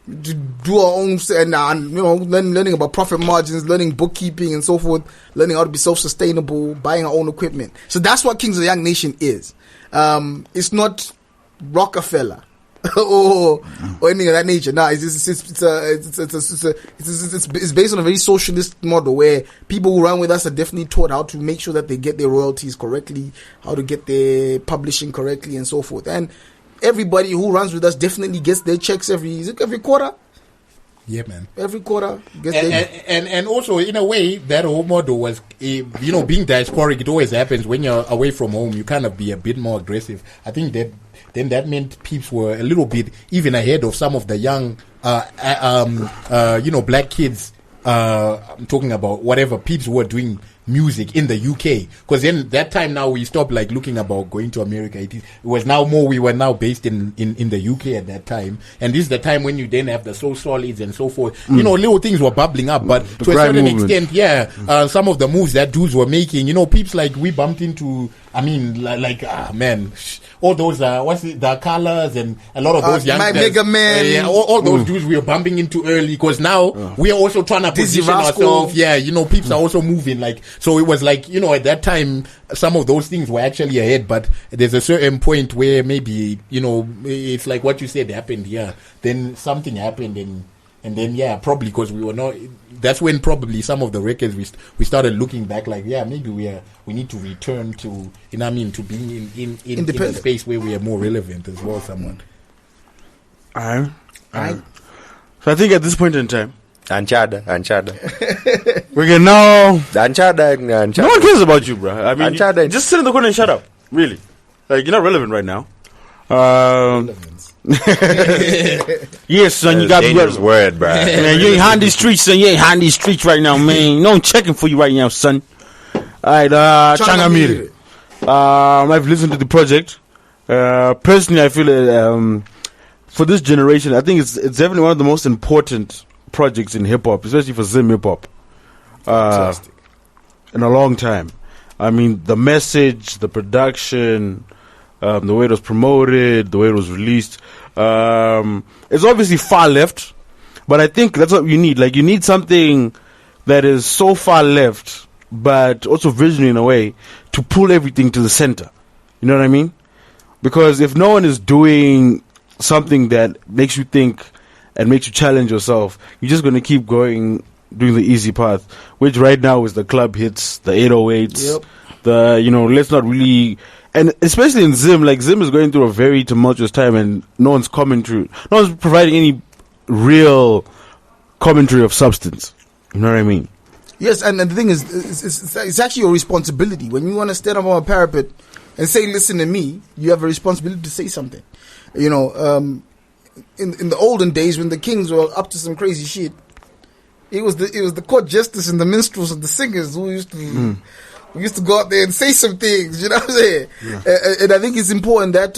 do our own, and learning about profit margins, learning bookkeeping and so forth, learning how to be self-sustainable, buying our own equipment. So that's what Kings of the Young Nation is. It's not Rockefeller or anything of that nature. No, it's based on a very socialist model where people who run with us are definitely taught how to make sure that they get their royalties correctly, how to get their publishing correctly, and so forth. And everybody who runs with us definitely gets their checks every quarter. Yeah, man. Every quarter gets and also in a way that whole model was, being diasporic. It always happens when you're away from home. You kind of be a bit more aggressive. I think that meant peeps were a little bit even ahead of some of the young, black kids. I'm talking about whatever peeps who were doing music in the UK, because then that time now we stopped like looking about going to America. It was now more, we were now based in the UK at that time, and this is the time when you then have the Soul Solids and so forth. Little things were bubbling up, but to a certain extent, some of the moves that dudes were making, peeps like we bumped into, all those the colors and a lot of those youngsters, Mega Man, all those dudes we were bumping into early, because now we are also trying to position ourselves. Peeps are also moving, like, so it was like, at that time some of those things were actually ahead, but there's a certain point where maybe it's like what you said happened here, then something happened, and then probably because we were not, that's when probably some of the records we started looking back like, maybe we need to return to, to being in a space where we are more relevant as well, somewhat. So I think at this point in time, Anchada. we can now. Anchada. No one cares about you, bro. I mean, Anchada. just sit in the corner and shut up. Really, like, you're not relevant right now. Yes, son, you got to be word, bro. Man, you ain't on these streets, son. You ain't on these streets right now, man. No one checking for you right now, son. All right, Changamiri. I've listened to the project. Personally, I feel for this generation, I think it's definitely one of the most important projects in hip hop, especially for Zim Hip Hop. In a long time. I mean, the message, the production, the way it was promoted, the way it was released. It's obviously far left, but I think that's what you need. Like, you need something that is so far left, but also visionary in a way, to pull everything to the center. You know what I mean? Because if no one is doing something that makes you think and makes you challenge yourself, you're just going to keep doing the easy path, which right now is the club hits, the 808s, let's not really. And especially in Zim, like, Zim is going through a very tumultuous time, and no one's providing any real commentary of substance. You know what I mean? Yes, and the thing is, it's actually your responsibility. When you want to stand up on a parapet and say, listen to me, you have a responsibility to say something. In the olden days, when the kings were up to some crazy shit, it was the court justice and the minstrels and the singers who used to... We used to go out there and say some things, you know what I'm saying? Yeah. And I think it's important that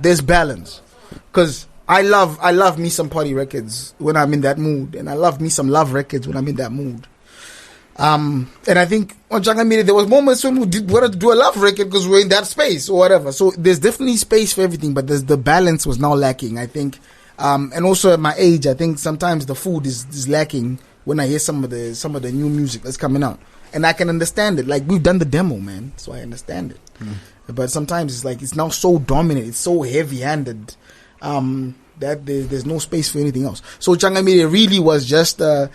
there's balance. Because I love me some party records when I'm in that mood. And I love me some love records when I'm in that mood. And I think on Changamiri, there was moments when we wanted to do a love record because we're in that space or whatever. So there's definitely space for everything, but the balance was now lacking, I think. And also at my age, I think sometimes the food is lacking when I hear some of the new music that's coming out. And I can understand it. Like, we've done the demo, man, so I understand it. But sometimes it's like it's now so dominant, it's so heavy-handed that there's no space for anything else. So Changamiri really was just us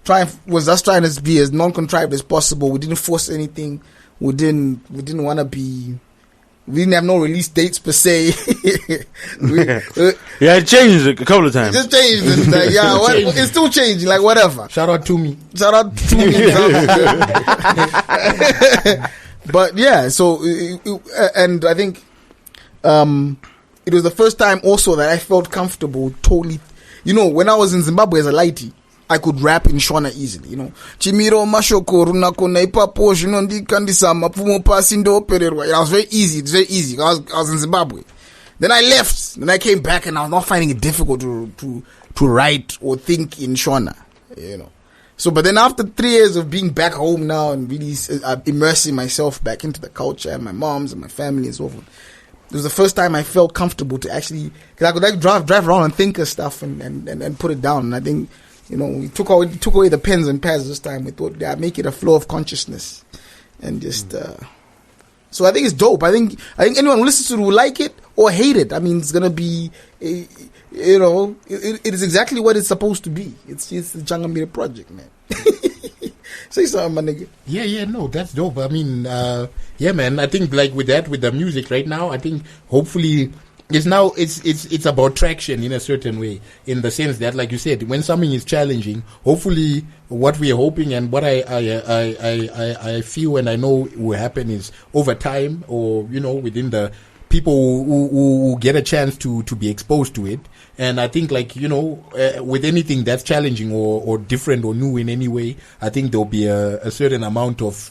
trying to be as non-contrived as possible. We didn't force anything. We didn't want to be. We didn't have no release dates per se. It changed a couple of times. It just changed. It's still changing. Like, whatever. Shout out to me. But yeah, so and I think it was the first time also that I felt comfortable totally. When I was in Zimbabwe as a lighty, I could rap in Shona easily, Chimiro mashoko runako naipapo ndikandisa mapumo pasi ndopererwa. It was very easy. It's very easy. I was in Zimbabwe. Then I left. Then I came back, and I was not finding it difficult to write or think in Shona, So, but then after 3 years of being back home now and really immersing myself back into the culture and my mom's and my family and so forth, it was the first time I felt comfortable to actually, because I could like drive around and think of stuff and put it down. And I think, we took away the pens and pads this time. We thought, make it a flow of consciousness, and just. So I think it's dope. I think anyone who listens to it will like it or hate it. I mean, it's gonna be, it is exactly what it's supposed to be. It's the Changamiri project, man. Say something, my nigga. Yeah, no, that's dope. I mean, man, I think like with the music right now, I think hopefully it's about traction in a certain way, in the sense that, like you said, when something is challenging, hopefully what we're hoping and what I feel and I know will happen is over time, or within the people who get a chance to be exposed to it. And I think, like, with anything that's challenging or different or new in any way, I think there'll be a certain amount of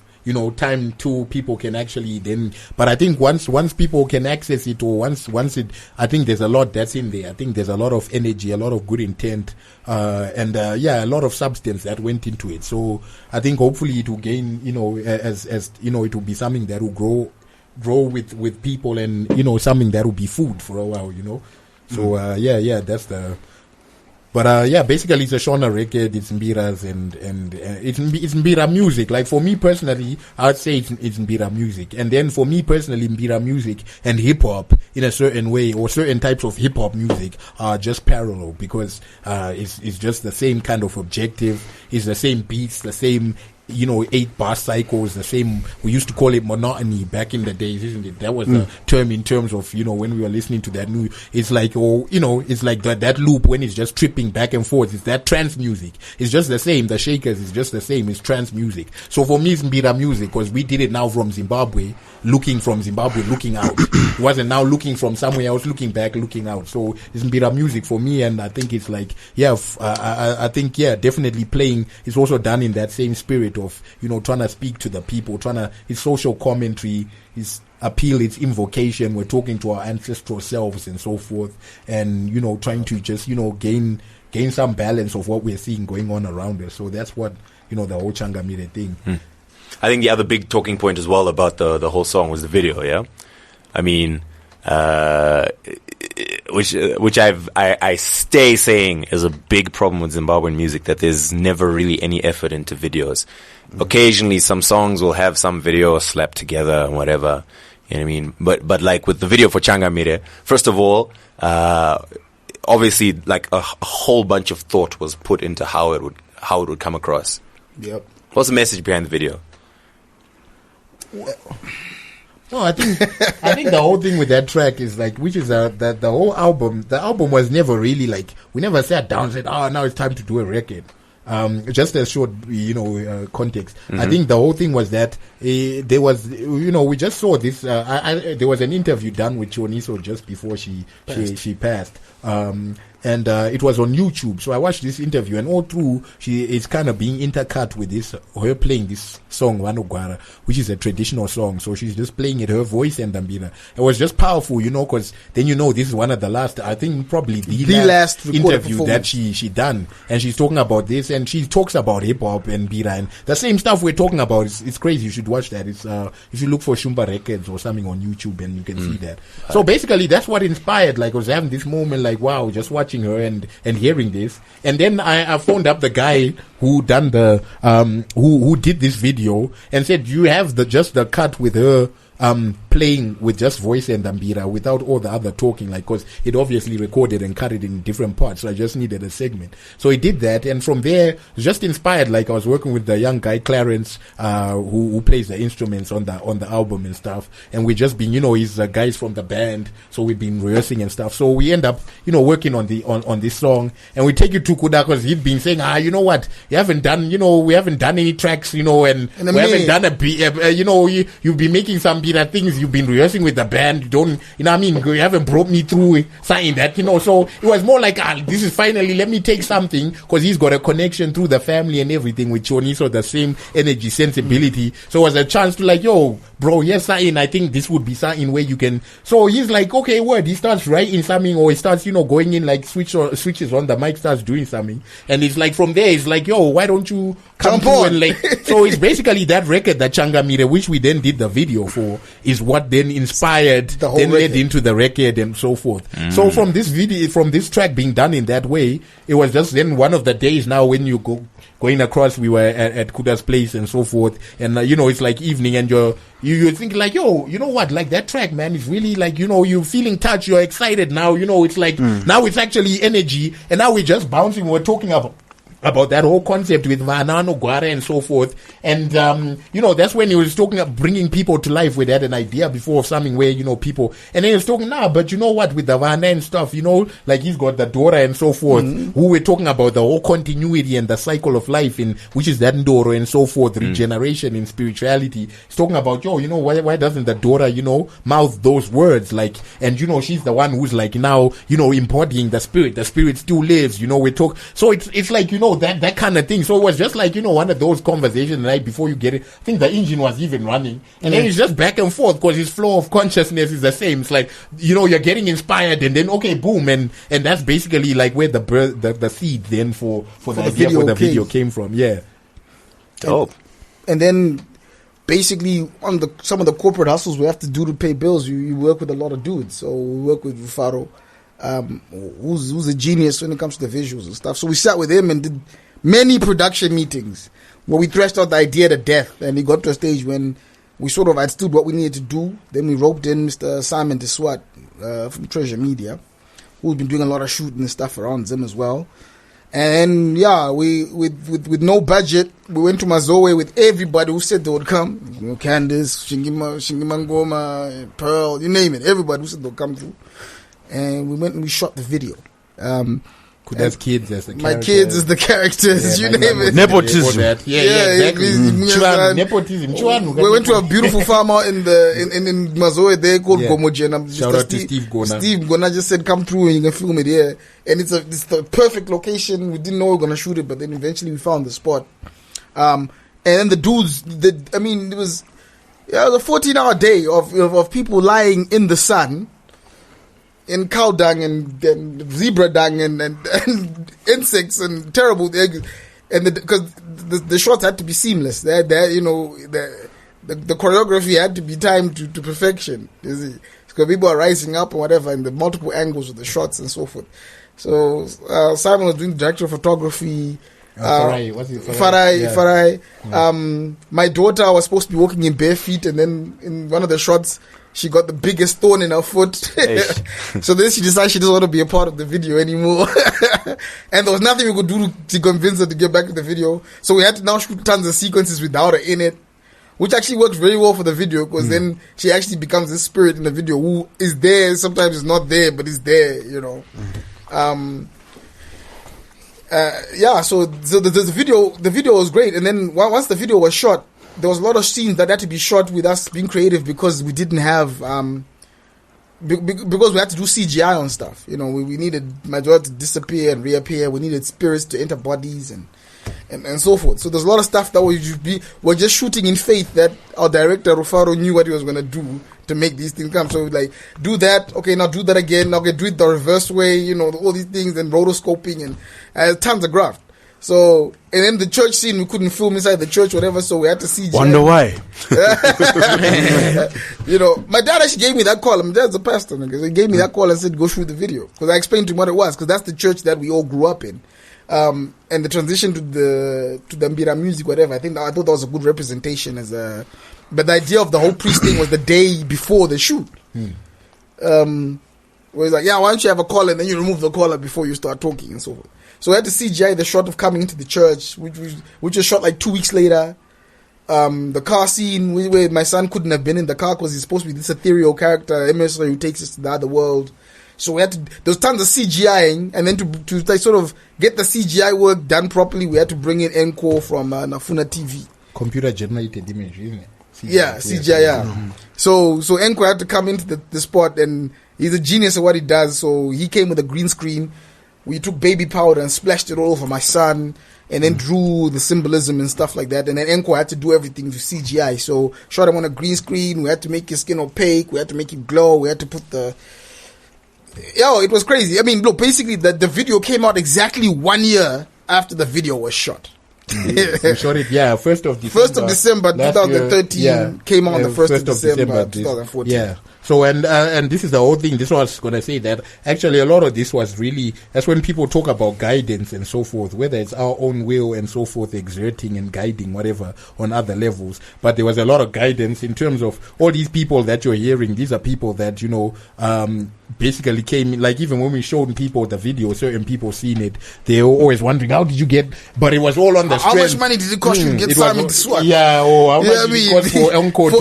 time till people can actually then. But I think once people can access it, or once it, I think there's a lot that's in there. I think there's a lot of energy, a lot of good intent, and a lot of substance that went into it. So I think hopefully it will gain, as it will be something that will grow with people, and something that will be food for a while. So that's the. But basically it's a Shona record, it's Mbira's, and it's Mbira music. Like, for me personally, I'd say it's Mbira music. And then for me personally, Mbira music and hip hop in a certain way, or certain types of hip hop music, are just parallel, because it's just the same kind of objective, it's the same beats, the same 8-bar cycles, the same. We used to call it monotony back in the days, isn't it? That was the term in terms of, when we were listening to that new, it's like, it's like that loop when it's just tripping back and forth. It's that trance music. It's just the same. The shakers is just the same. It's trance music. So for me, it's Mbira music, because we did it now from Zimbabwe, looking out. It wasn't now looking from somewhere else, looking back, looking out. So it's Mbira music for me, and I think it's like, I think definitely playing. It's also done in that same spirit of, trying to speak to the people, it's social commentary, it's appeal, it's invocation. We're talking to our ancestral selves and so forth, and trying to just gain some balance of what we're seeing going on around us. So that's what the whole Changamire thing. I think the other big talking point as well about the whole song was the video. Yeah, I mean, which I stay saying is a big problem with Zimbabwean music, that there's never really any effort into videos. Occasionally some songs will have some video slapped together and whatever, you know what I mean? But like with the video for Changamire, first of all, obviously like a whole bunch of thought was put into how it would come across. Yep. What's the message behind the video? No, I think the whole thing with that track is like, which is that the whole album. The album was never really like, we never sat down and said, now it's time to do a record. Just a short, context. I think the whole thing was that there was, we just saw this. There was an interview done with Choniso just before she passed. And it was on YouTube. So I watched this interview, and all through she is kind of being intercut with this, her playing this song Vanogwara, which is a traditional song. So she's just playing it, her voice and Dambira. It was just powerful, because then this is one of the last, I think probably the last interview that she done, and she's talking about this, and she talks about hip hop and Bira and the same stuff we're talking about. It's crazy. You should watch that. It's if you look for Shumba Records or something on YouTube, and you can see that. So basically that's what inspired, like, I was having this moment like, wow, just watching her and hearing this. And then I phoned up the guy who done the who did this video, and said, you have just the cut with her playing with just voice and Dambira without all the other talking, like, cause it obviously recorded and cut it in different parts. So I just needed a segment. So he did that. And from there, just inspired, like, I was working with the young guy, Clarence, who plays the instruments on the album and stuff. And we just been, he's the guys from the band. So we've been rehearsing and stuff. So we end up, working on this song. And we take it to Kuda, cause he'd been saying, you know what? We haven't done any tracks, and we haven't done a beat, you've been making some beat things. You've been rehearsing with the band. You haven't brought me through something that, so it was more like, this is finally, let me take something, because he's got a connection through the family and everything with Choni, so the same energy, sensibility. So it was a chance to like, yo, bro, yes, something, I think this would be something where you can. So he's like, okay, word. He starts writing something, or he starts, going in, like, switches on the mic, starts doing something. And it's like, from there, it's like, yo, why don't you come through and like, so it's basically that record, that Changamire, which we then did the video for, is what then inspired, then led into the record and so forth. So from this video, from this track being done in that way, it was just then one of the days now when you going across, we were at Kuda's place and so forth, and it's like evening, and you think like, yo, you know what, like that track, man, is really like, you're feeling touched, you're excited now, it's like now it's actually energy, and now we're just bouncing, we're talking about about that whole concept with Vanano, Gwara and so forth. And, that's when he was talking about bringing people to life where they had an idea before of something where, people, and then he was talking, but you know what, with the Vana and stuff, like he's got the Dora and so forth, who were talking about the whole continuity and the cycle of life which is that Ndoro and so forth, regeneration in spirituality. He's talking about, why doesn't the Dora, mouth those words, like, and she's the one who's like now, embodying the spirit still lives, we talk, so it's like, that kind of thing. So it was just like, one of those conversations right before you get it. I think the engine was even running. And then it's just back and forth because his flow of consciousness is the same. It's like, you're getting inspired and then, okay, boom. And that's basically like where the seed then for the idea for the video came from. Yeah. Dope. And then basically on some of the corporate hustles we have to do to pay bills, you work with a lot of dudes. So we work with Rufaro. Who's a genius when it comes to the visuals and stuff. So we sat with him and did many production meetings where we thrashed out the idea to death, and it got to a stage when we sort of understood what we needed to do. Then we roped in Mr. Simon Deswat from Treasure Media, who's been doing a lot of shooting and stuff around Zim as well. And we with no budget, we went to Mazoe with everybody who said they would come. Candace, Shingima Ngoma, Pearl, you name it. Everybody who said they'll come through. And we went and we shot the video. Could have kids as the my characters. kids as the characters, you name it. Nepotism. Exactly. Nepotism. We went to a beautiful farm out in Mazoe there called Gomoji, and shout out to Steve Gona. Steve Gona just said, "Come through and you can film it here." And it's the perfect location. We didn't know we were gonna shoot it, but then eventually we found the spot. And then the dudes, it was a 14-hour day of people lying in the sun. In cow dung and zebra dung and insects and terrible eggs, and because the shots had to be seamless. The choreography had to be timed to perfection. You see, because people are rising up and whatever, and the multiple angles of the shots and so forth. So Simon was doing director of photography. Farai. My daughter was supposed to be walking in bare feet, and then in one of the shots, she got the biggest thorn in her foot. So then she decided she doesn't want to be a part of the video anymore. And there was nothing we could do to convince her to get back to the video. So we had to now shoot tons of sequences without her in it, which actually works very well for the video, because then she actually becomes this spirit in the video who is there, sometimes is not there, but is there, So the video was great. And then once the video was shot, there was a lot of scenes that had to be shot with us being creative, because we didn't have because we had to do CGI on stuff. We needed Major to disappear and reappear. We needed spirits to enter bodies and so forth. So there's a lot of stuff that we're just shooting in faith that our director Rufaro knew what he was going to do to make these things come. So like, do that, okay, now do that again, okay, do it the reverse way, all these things, and rotoscoping and tons of graft. So, and then the church scene, we couldn't film inside the church, whatever, so we had to CGI. Wonder why? My dad actually gave me that call. My dad's a pastor, so he gave me that call and said, go shoot the video. Because I explained to him what it was, because that's the church that we all grew up in. And the transition to the Mbira music, whatever, I thought that was a good representation but the idea of the whole priest thing was the day before the shoot. Where it's like, why don't you have a collar and then you remove the collar before you start talking and so forth. So we had to CGI the shot of coming into the church, which was shot like 2 weeks later. The car scene where my son couldn't have been in the car because he's supposed to be this ethereal character, emissary who takes us to the other world. So there was tons of CGIing, and then to like sort of get the CGI work done properly, we had to bring in Encore from Nafuna TV. Computer generated image, isn't it? CGI, yeah. So Encore had to come into the spot, and he's a genius at what he does. So he came with a green screen. We took baby powder and splashed it all over my son, and then drew the symbolism and stuff like that. And then Encore had to do everything with CGI. So shot him on a green screen. We had to make his skin opaque. We had to make him glow. We had to put it was crazy. I mean, look, basically the video came out exactly 1 year after the video was shot. We shot it, 1st of December. 1st of December 2013 came out on the 1st of December 2014. Yeah. So and this is the whole thing. This was going to say that actually a lot of this was really, that's when people talk about guidance and so forth, whether it's our own will and so forth, exerting and guiding whatever on other levels. But there was a lot of guidance in terms of all these people that you're hearing. These are people that, you know, basically came, like even when we showed people the video, certain people seen it, they were always wondering, how did you get, but it was all on the strength. How much money did it cost you to get Simon to swat? Yeah, how much did it cost for Encore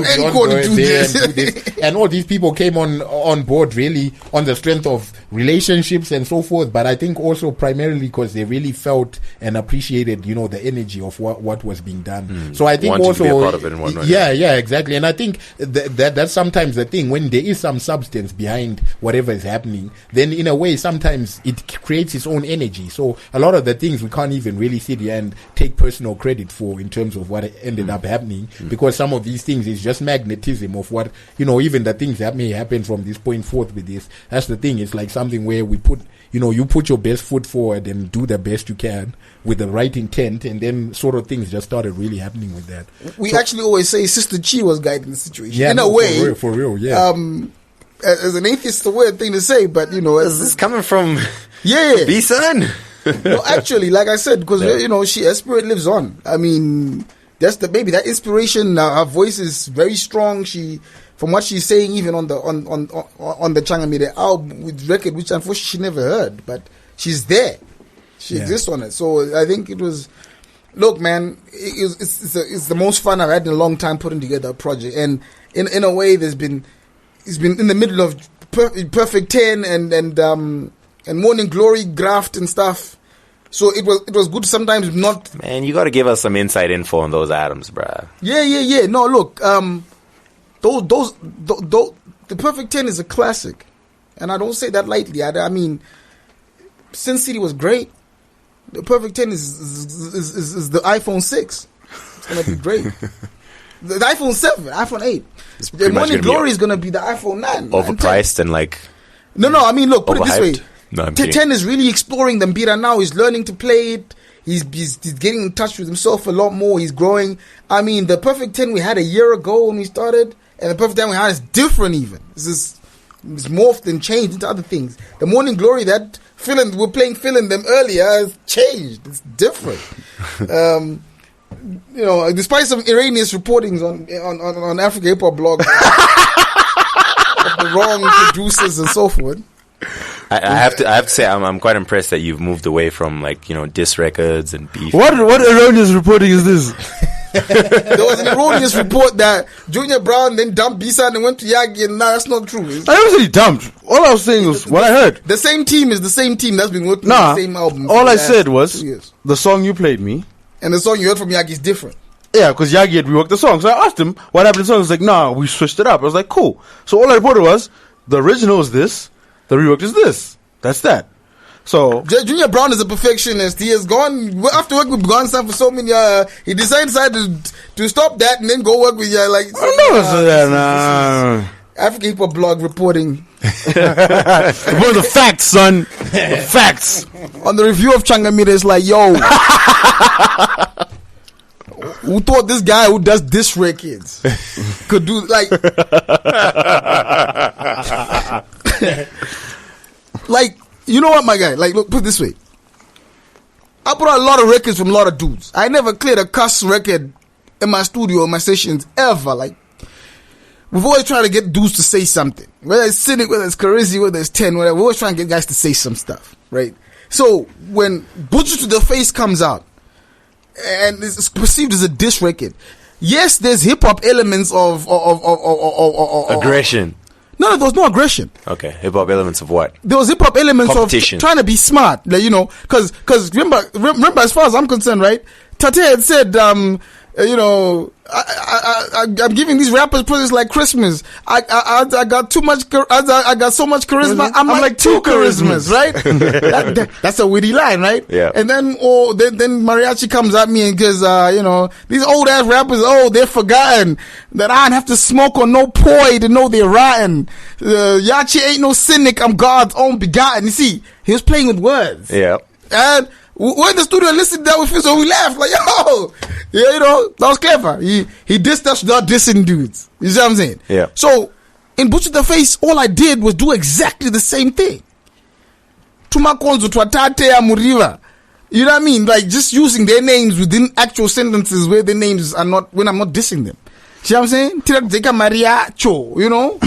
to do this? And all these people came on board really on the strength of relationships and so forth, but I think also primarily because they really felt and appreciated, you know, the energy of what was being done. So I think wanting also, to be a part of it in one way. yeah, exactly. And I think that's sometimes the thing, when there is some substance behind whatever is happening, then in a way sometimes it creates its own energy. So a lot of the things we can't even really sit here and take personal credit for in terms of what ended up happening, because some of these things is just magnetism of what, you know, even the things that may happen from this point forth with this. That's the thing. It's like something where we put, you know, you put your best foot forward and do the best you can with the right intent, and then sort of things just started really happening with that. We actually always say Sister Chi was guiding the situation. Yeah, in a way. For real, yeah. As an atheist, it's a weird thing to say, but, you know. Is this coming from Yeah. B-Sun? No, actually, like I said, because, you know, her spirit lives on. I mean, that's the baby. That inspiration, her voice is very strong. From what she's saying, even on the Changamire album with record, which unfortunately she never heard, but she's there. She exists on it. So I think it was. Look, man, it's the most fun I've had in a long time putting together a project, and in a way, it's been in the middle of Perfect 10 and Morning Glory graft and stuff. So it was good sometimes not. Man, you got to give us some inside info on those items, bruh. Yeah. No, look, those the Perfect 10 is a classic, and I don't say that lightly. I mean, Sin City was great. The Perfect 10 is the iPhone 6. It's gonna be great. The iPhone 7, iPhone 8. The Morning Glory is gonna be the iPhone 9. Overpriced and like. No. I mean, look, put it this way. No, 10 is really exploring the Mbira now. He's learning to play it. He's getting in touch with himself a lot more. He's growing. I mean, the Perfect 10 we had a year ago when we started, and the Perfect 10 we had is different even. It's morphed and changed into other things. The Morning Glory that we're playing filling them earlier has changed. It's different. You know, despite some erroneous reportings on Africa Hip Hop blog of the wrong producers and so forth. I have to say I'm quite impressed that you've moved away from, like, you know, diss records and beef. What erroneous reporting is this? There was an erroneous report that Junior Brown then dumped B-Side and went to Yagi, and that's not true. I never said he dumped. All I was saying was what I heard. The same team is the same team that's been working on the same album. All I said was the song you played me, and the song you heard from Yagi is different. Yeah, because Yagi had reworked the song. So I asked him what happened to the song. He was like, nah, we switched it up. I was like, cool. So all I reported was the original is this, the reworked is this. That's that. So Junior Brown is a perfectionist. He has gone after working with Begotten Sun for so many. He decided to stop that and then go work with Africa Hip Hop blog reporting. Report the facts, son. The facts. On the review of Changamire, it's like, yo, who thought this guy who does diss records could do like. Like, you know what, my guy? Like, look, put it this way. I put out a lot of records from a lot of dudes. I never cleared a cuss record in my studio, in my sessions, ever. Like, we've always tried to get dudes to say something. Whether it's Cynic, whether it's Charizzi, whether it's 10, whatever. We're always trying to get guys to say some stuff, right? So, when Butcher to the Face comes out, and it's perceived as a diss record, yes, there's hip-hop elements of aggression. No, there was no aggression. Okay, hip hop elements of what? There was hip hop elements of trying to be smart, like, you know, because remember, as far as I'm concerned, right? Tate had said, you know, I'm giving these rappers presents like Christmas. I got too much. I got so much charisma. I'm like two charismas, right? That's a witty line, right? Yeah. And then then Mariachi comes at me and goes, you know, these old ass rappers, they're forgotten that I don't have to smoke or no poi to know they're rotten. Yachi ain't no cynic. I'm God's own begotten. You see, he was playing with words. Yeah. And we're in the studio listening to that with him, so we laughed like, yo, yeah, you know, that was clever. He dissed us without dissing dudes. You see what I'm saying? Yeah. So, In Butch the Face, all I did was do exactly the same thing. Tumakonzo twatate ya muriva. You know what I mean? Like just using their names within actual sentences where their names are not, when I'm not dissing them. See what I'm saying? Tirak Zeka Maria Cho, you know?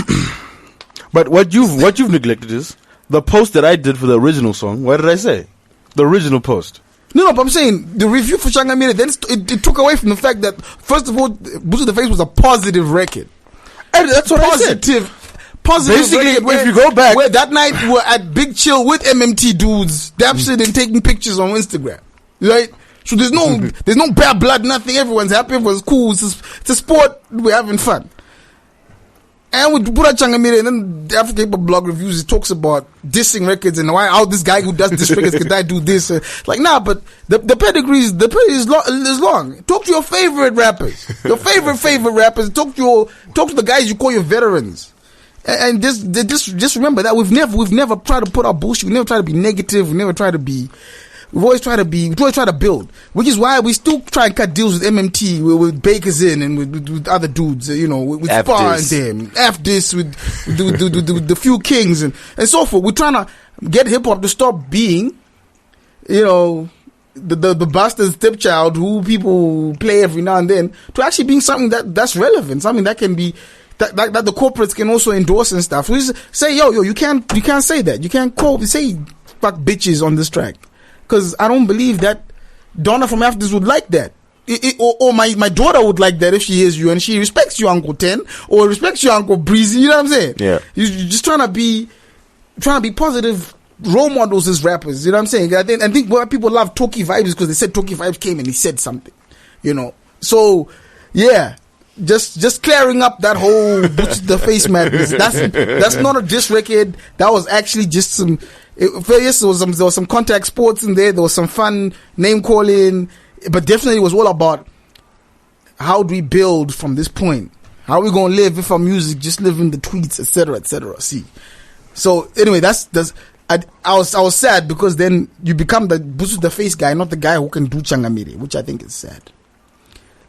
But what you've neglected is the post that I did for the original song. What did I say? The original post. No, but I'm saying the review for Changamire, then it took away from the fact that, first of all, Butch the Face was a positive record. And that's what I said. Positive Basically, record if you go back, where that night we were at Big Chill with MMT dudes, dancing and taking pictures on Instagram, right? So there's no bad blood, nothing. Everyone's happy, everyone's cool. It's a sport. We're having fun. And with Pura Changamire, and then the African Hip Hop Blog Reviews, it talks about dissing records and how this guy who does diss records could I do this? Like, nah, but the pedigree is long. Talk to your favorite rappers, your favorite rappers. Talk to the guys you call your veterans. And just remember that we've never tried to put our bullshit. We never try to be negative. We always try to build, which is why we still try and cut deals with MMT, with Bakers in and with other dudes, you know, with Spar and them, F-Dis, with the few kings and so forth. We're trying to get hip hop to stop being, you know, the bastard stepchild who people play every now and then, to actually being something that's relevant, something that can be. That the corporates can also endorse and stuff. We just say, yo, you can't say that. You can't say fuck bitches on this track. Cause I don't believe that Donna from Aftis would like that. Or my daughter would like that if she hears you and she respects you, Uncle 10, or respects you, Uncle Breezy. You know what I'm saying? Yeah. You're just trying to be positive role models as rappers. You know what I'm saying? I think why people love Toki Vibes because they said Toki Vibes came and he said something. You know? So, yeah. Just clearing up that whole Butch the Face madness. That's not a diss record. That was actually just some. There was some contact sports in there. There was some fun name calling, but definitely it was all about how do we build from this point. How are we gonna live if our music just live in the tweets, etc., etc. See. So anyway, I was sad because then you become the Butch the Face guy, not the guy who can do Changamire, which I think is sad.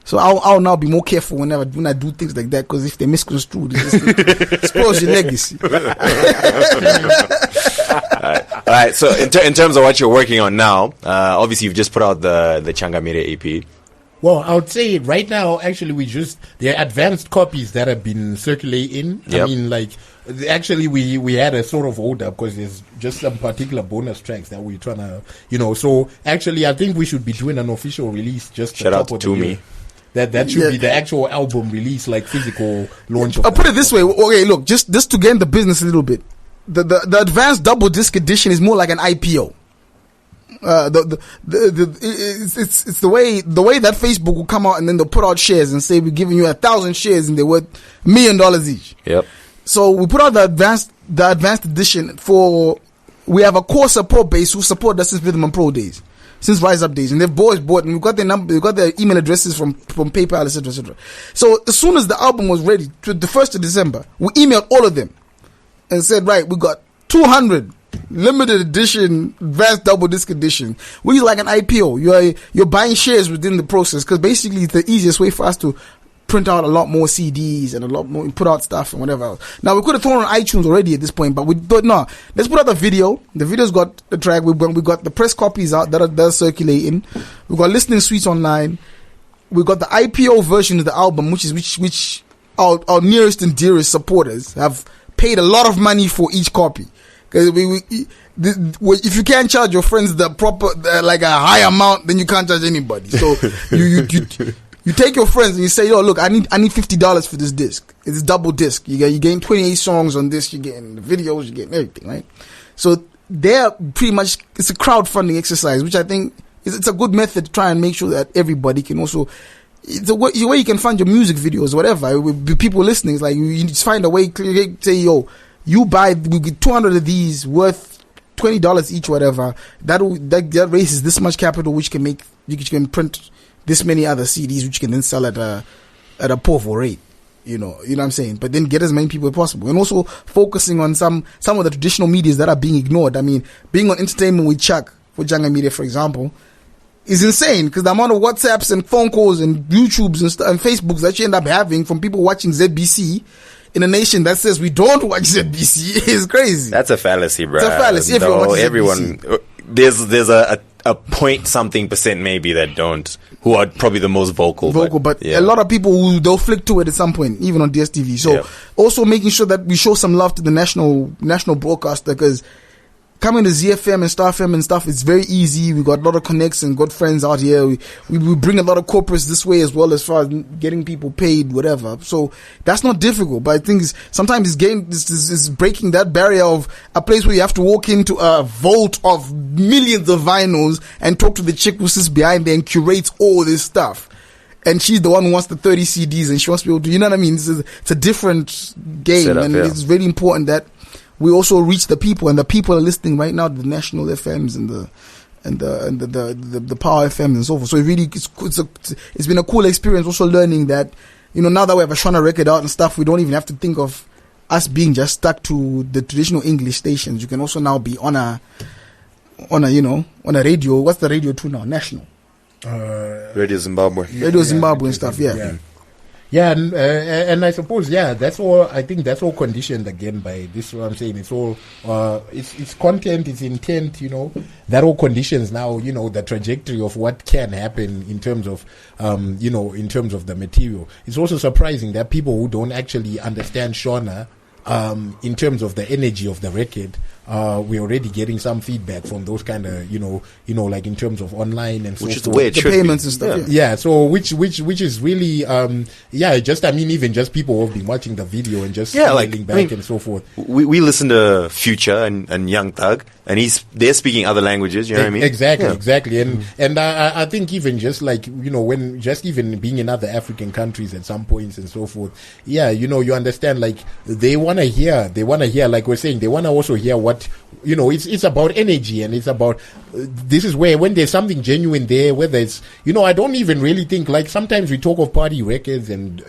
So I'll now be more careful when I do things like that, because if they misconstrued, it spoils your legacy. All right. So in terms of what you're working on now, obviously you've just put out the Changamire EP. Well, I would say right now, actually, there are advanced copies that have been circulating. Yep. I mean, like, actually, we had a sort of hold up because there's just some particular bonus tracks that we're trying to, you know. So actually, I think we should be doing an official release just shout out to me. That should be the actual album release, like physical launch of. I'll put it this way. Okay, look, just to get in the business a little bit, the advanced double disc edition is more like an IPO. It's the way that Facebook will come out and then they'll put out shares and say we're giving you 1,000 shares and they're worth $1 million each. Yep. So we put out the advanced edition we have a core support base who support us since Rhythm and Pro days. Since Rise Up days, and they've always bought, and we've got their number, we've got their email addresses from PayPal, etc., etc. So as soon as the album was ready, the 1st of December, we emailed all of them and said, right, we got 200 limited edition, advanced double disc edition, which is like an IPO. You're buying shares within the process, because basically it's the easiest way for us to print out a lot more CDs and a lot more, put out stuff and whatever else. Now we could have thrown on iTunes already at this point, but we thought, no, let's put out the video. The video's got the track. We got the press copies out that are circulating. We got listening suites online. We got the IPO version of the album, which our nearest and dearest supporters have paid a lot of money for each copy. Because if you can't charge your friends the proper like a high amount, then you can't charge anybody. So you take your friends and you say, yo, look, I need $50 for this disc. It's double disc. You're getting 28 songs on this. You're getting the videos. You're getting everything, right? So they're pretty much, it's a crowdfunding exercise, which I think it's a good method to try and make sure that everybody can also, it's a way you can fund your music videos, whatever. With people listening, it's like you just find a way, say, yo, we get 200 of these worth $20 each, whatever. That raises this much capital, which you can print this many other CDs, which you can then sell at a powerful rate. You know what I'm saying? But then get as many people as possible. And also focusing on some of the traditional medias that are being ignored. I mean, being on Entertainment with Chuck for Changamire, for example, is insane, because the amount of WhatsApps and phone calls and YouTubes and Facebooks that you end up having from people watching ZBC in a nation that says we don't watch ZBC is crazy. That's a fallacy, bro. It's a fallacy. Everyone, there's a point something % maybe that don't, who are probably the most vocal. But a lot of people who they'll flick to it at some point, even on DSTV. So also making sure that we show some love to the national broadcaster, because coming to ZFM and Star FM and stuff, it's very easy. We got a lot of connects and good friends out here. We bring a lot of corporates this way as well, as far as getting people paid, whatever. So that's not difficult. But I think sometimes this game is breaking that barrier of a place where you have to walk into a vault of millions of vinyls and talk to the chick who sits behind there and curates all this stuff. And she's the one who wants the 30 CDs and she wants to be able to, you know what I mean? It's a different game. Setup, and it's very important that we also reach the people, and the people are listening right now to the national FMs and the power FMs and so forth. So it's been a cool experience. Also learning that, now that we have a Shona record out and stuff, we don't even have to think of us being just stuck to the traditional English stations. You can also now be on a radio. What's the radio to now? National. Radio Zimbabwe. Radio Zimbabwe and stuff. Yeah. Yeah, and I suppose that's all. I think that's all conditioned again by this. What I'm saying, it's all it's content, it's intent. That all conditions now. The trajectory of what can happen in terms of in terms of the material. It's also surprising that people who don't actually understand Shona, in terms of the energy of the record, we're already getting some feedback from those kind of, like in terms of online and so which is the way it the should payments be. And stuff. Yeah. So which is really, even just people who've been watching the video and just smiling back and so forth. We listen to Future and Young Thug, and they're speaking other languages. You know what I mean? Exactly. And I think even just like, when just even being in other African countries at some points and so forth. Yeah. You understand, like they want to hear, like we're saying, they want to also hear what, it's about energy, and it's about, this is where when there's something genuine there, whether it's, I don't even really think, like sometimes we talk of party records and,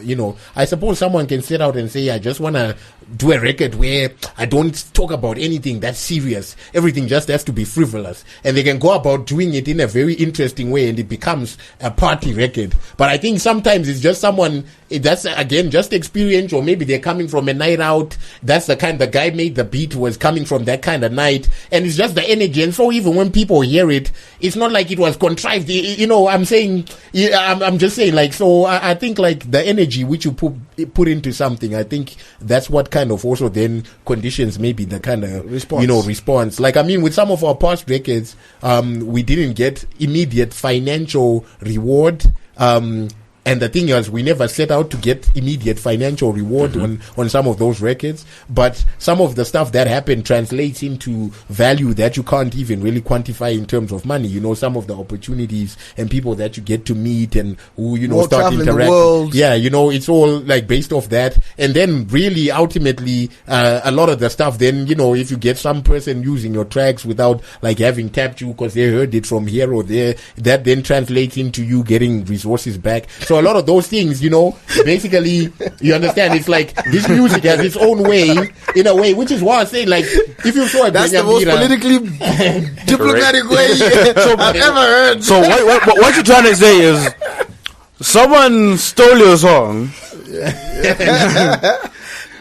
I suppose someone can sit out and say, I just want to do a record where I don't talk about anything that's serious. Everything just has to be frivolous. And they can go about doing it in a very interesting way and it becomes a party record. But I think sometimes it's just someone, that's again just experiential. Maybe they're coming from a night out. That's the guy made the beat was coming from that kind of night. And it's just the energy. And so even when people hear it, it's not like it was contrived. I'm saying, I'm just saying, like, so I think like the energy which you put into something, I think that's what kind of also then conditions maybe the kind of response. Like, I mean, with some of our past records, we didn't get immediate financial reward. And the thing is, we never set out to get immediate financial reward on some of those records. But some of the stuff that happened translates into value that you can't even really quantify in terms of money. Some of the opportunities and people that you get to meet and who, start interacting. Yeah, it's all like based off that. And then really ultimately, a lot of the stuff then, if you get some person using your tracks without like having tapped you because they heard it from here or there, that then translates into you getting resources back. So a lot of those things, basically, you understand, it's like this music has its own way, in a way, which is why I say, like, if you saw it, that's the most politically diplomatic way I've ever heard. So what you're trying to say is someone stole your song.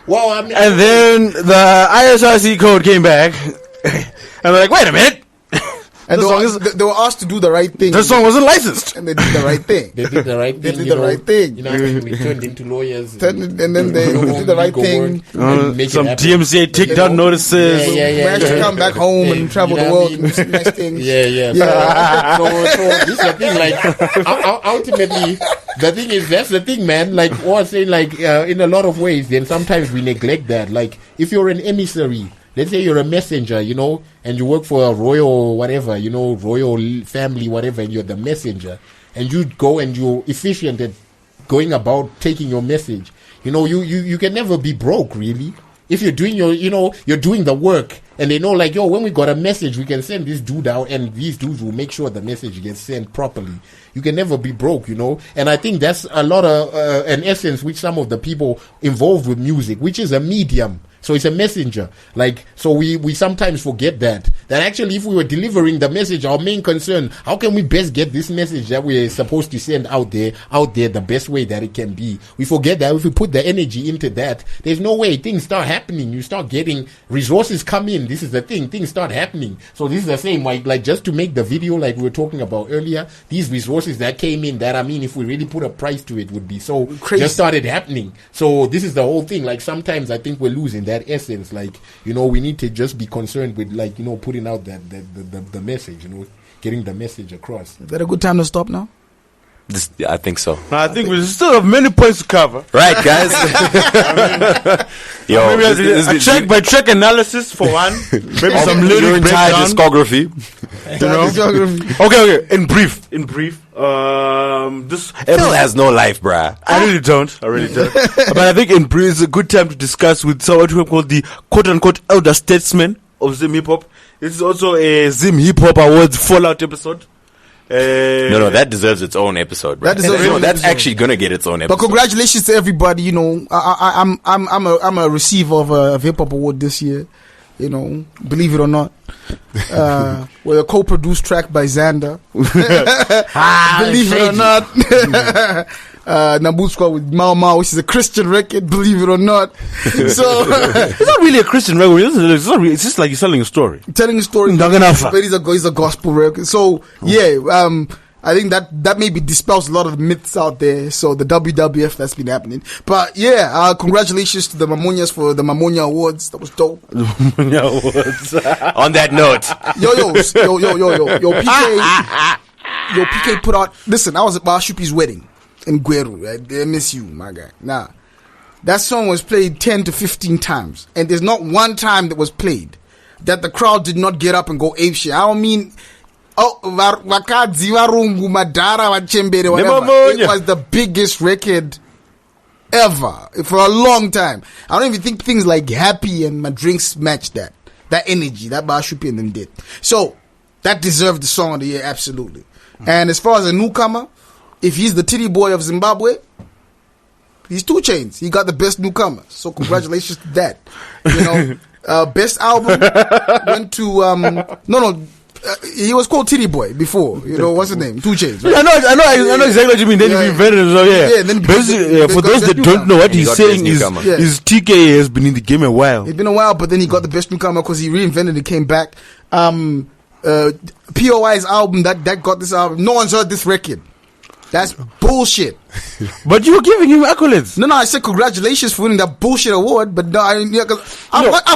Well, I mean, and then the ISRC code came back, and they're like, wait a minute. And they were asked to do the right thing. The song wasn't licensed. And they did the right thing. They did the right thing. We turned into lawyers. And then they did the right thing. Some DMCA take-down notices. Managed to come back home and travel the world and do nice things. Yeah. So this is the thing, like, ultimately, the thing is, that's the thing, man. Like, what I was saying, like, in a lot of ways, then sometimes we neglect that. Like, if you're an emissary, let's say you're a messenger, and you work for a royal whatever, royal family, whatever, and you're the messenger, and you go and you're efficient at going about taking your message. You can never be broke, really. If you're doing you're doing the work, and they know, like, when we got a message, we can send this dude out, and these dudes will make sure the message gets sent properly. You can never be broke, And I think that's a lot of an essence which some of the people involved with music, which is a medium. So it's a messenger. Like, so we sometimes forget that actually if we were delivering the message, our main concern, how can we best get this message that we're supposed to send out there the best way that it can be? We forget that if we put the energy into that, there's no way things start happening. You start getting resources come in. This is the thing. Things start happening. So this is the same, like just to make the video like we were talking about earlier, these resources that came in, that I mean, if we really put a price to it, would be so crazy. Just started happening. So this is the whole thing. Like sometimes I think we're losing that essence. Like, we need to just be concerned with like, putting out the message, getting the message across. Is that a good time to stop now? I think so. I think we still have many points to cover. Right, guys? Yo, maybe a track by track analysis for one. Maybe some your lyric entire breakdown. discography. Okay. In brief. This Phil has no life, bruh. I really don't. But I think in brief, it's a good time to discuss with what we call the quote-unquote elder statesman of Zim Hip Hop. This is also a Zim Hip Hop Awards fallout episode. No, that deserves its own episode, bro. That's actually gonna get its own episode. But congratulations to everybody. I'm a receiver of a hip hop award this year. Believe it or not, we're a co-produced track by Xander. Believe it or not, Nabuskwa with Mau, which is a Christian record. Believe it or not, so it's not really a Christian record. It's just like you're telling a story. Telling a story. But it's a gospel record. So I think that maybe dispels a lot of the myths out there. So the WWF that's been happening. But congratulations to the Munyas for the Munya Awards. That was dope. Munya Awards. On that note, PK put out. Listen, I was at Bashupi's wedding in Gweru. I miss you, my guy. Nah, that song was played 10 to 15 times, and there's not one time that was played that the crowd did not get up and go apeshit. I don't mean. Wakadzi varungu madhara vachembere whatever. It was the biggest record ever for a long time. I don't even think things like Happy and My Drinks matched that energy that Bashupi and them did. So that deserved the song of the year, absolutely. And as far as a newcomer, if he's the titty boy of Zimbabwe, he's 2 Chainz. He got the best newcomer. So congratulations to that. Best album went to he was called Titty Boy before. What's his name? 2 Chainz. Right? I know exactly what you mean. Then he invented it. So then for those that don't know, what he's saying is TK has been in the game a while. It's been a while, but then he got the best newcomer because he reinvented it, came back. POI's album that got this album. No one's heard this record. That's bullshit. But you were giving him accolades. No, I said congratulations for winning that bullshit award. But no, I've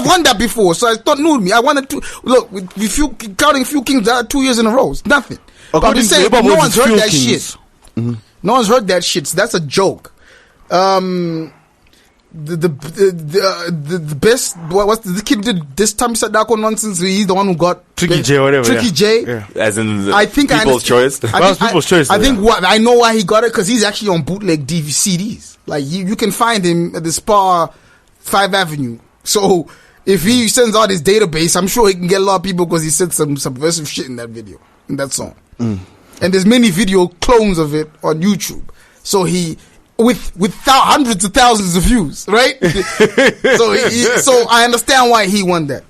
won that before, so it's not new to me. I wanted to look with counting Few Kings 2 years in a row. It's nothing. But I'm just saying, no one's heard that shit. Mm-hmm. No one's heard that shit. So that's a joke. The best. What's the kid did this time? Sadako nonsense. He's the one who got Tricky J, whatever. Tricky J. Yeah. As in, I think People's Choice. People's Choice. I think I know why he got it, because he's actually on bootleg CDs. Like you can find him at the Spa 5 Avenue. So if he sends out his database, I'm sure he can get a lot of people because he said some subversive shit in that video, in that song. And there's many video clones of it on YouTube. So he. With hundreds of thousands of views, right? So I understand why he won that.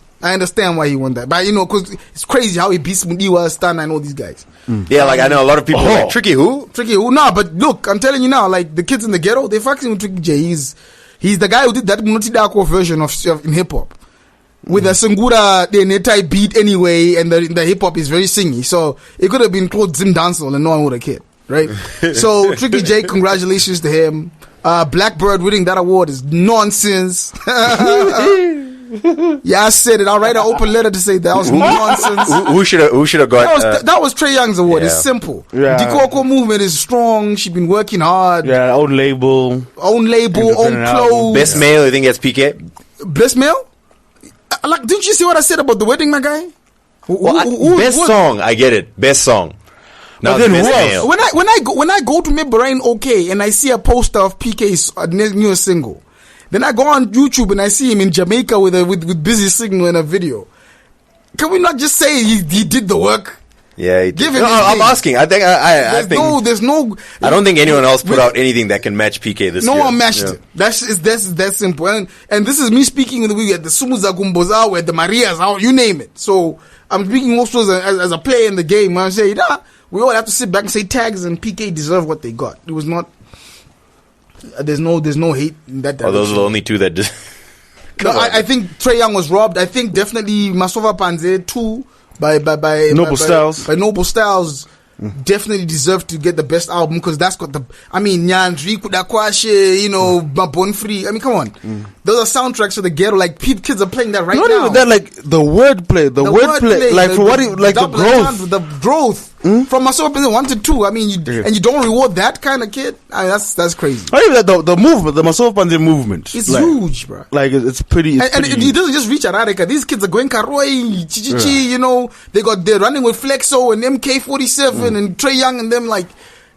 But because it's crazy how he beats Mudiwa, Stan, and all these guys. Yeah, like I know a lot of people like Tricky who? No, but look, I'm telling you now, like the kids in the ghetto, they fucking with Tricky J. He's the guy who did that Munotidako version of in hip hop. With a Sungura the type beat anyway, and the hip hop is very singy. So it could have been called Zim Dancehall and no one would have cared. Right? So Tricky J, congratulations to him. Blackbird winning that award is nonsense. Yeah, I said it. I'll write an open letter to say that was nonsense. Who should have got that was Trey Young's award. It's simple. Yeah. Dikoko movement is strong. She's been working hard. Yeah, own label, own clothes. Best male, you think it's PK? Best male? Like, didn't you see what I said about the wedding, my guy? Best song, I get it. Best song. Now then who else? When I go to my brain, okay, and I see a poster of PK's newest single, then I go on YouTube and I see him in Jamaica with Busy Signal in a video. Can we not just say he did the work? Yeah, he did. Give him No, his I'm thing. asking. I think I think There's no. I don't think anyone else put out anything that can match PK this No year. one matched it. That's simple. And this is me speaking in the week at the Sumuza Gumbozao, at the Marias, you name it. So I'm speaking also as a player in the game. I say, we all have to sit back and say Tags and PK deserve what they got. It was not. There's no hate in that direction. Oh, those are the only two that just. No, I think Trey Young was robbed. I think definitely Masova Panze too by Noble Styles. By Noble Styles definitely deserved to get the best album because that's got the. I mean, Nyandri Kudakwashe, Mabon Free. I mean, come on, those are soundtracks for the ghetto. Like kids are playing that right Not now. even that, like the wordplay, like for what, like the growth. The growth from Masova Panze 1 to 2. I mean, you don't reward that kind of kid. I mean, that's crazy. Not even that, the movement, the Masova Panze movement. It's like, huge, bro. Like it's pretty. And it doesn't just reach Arareka. These kids are going Karoi, Chichichi, they're running with Flexo and MK47 and Trey Young and them, like,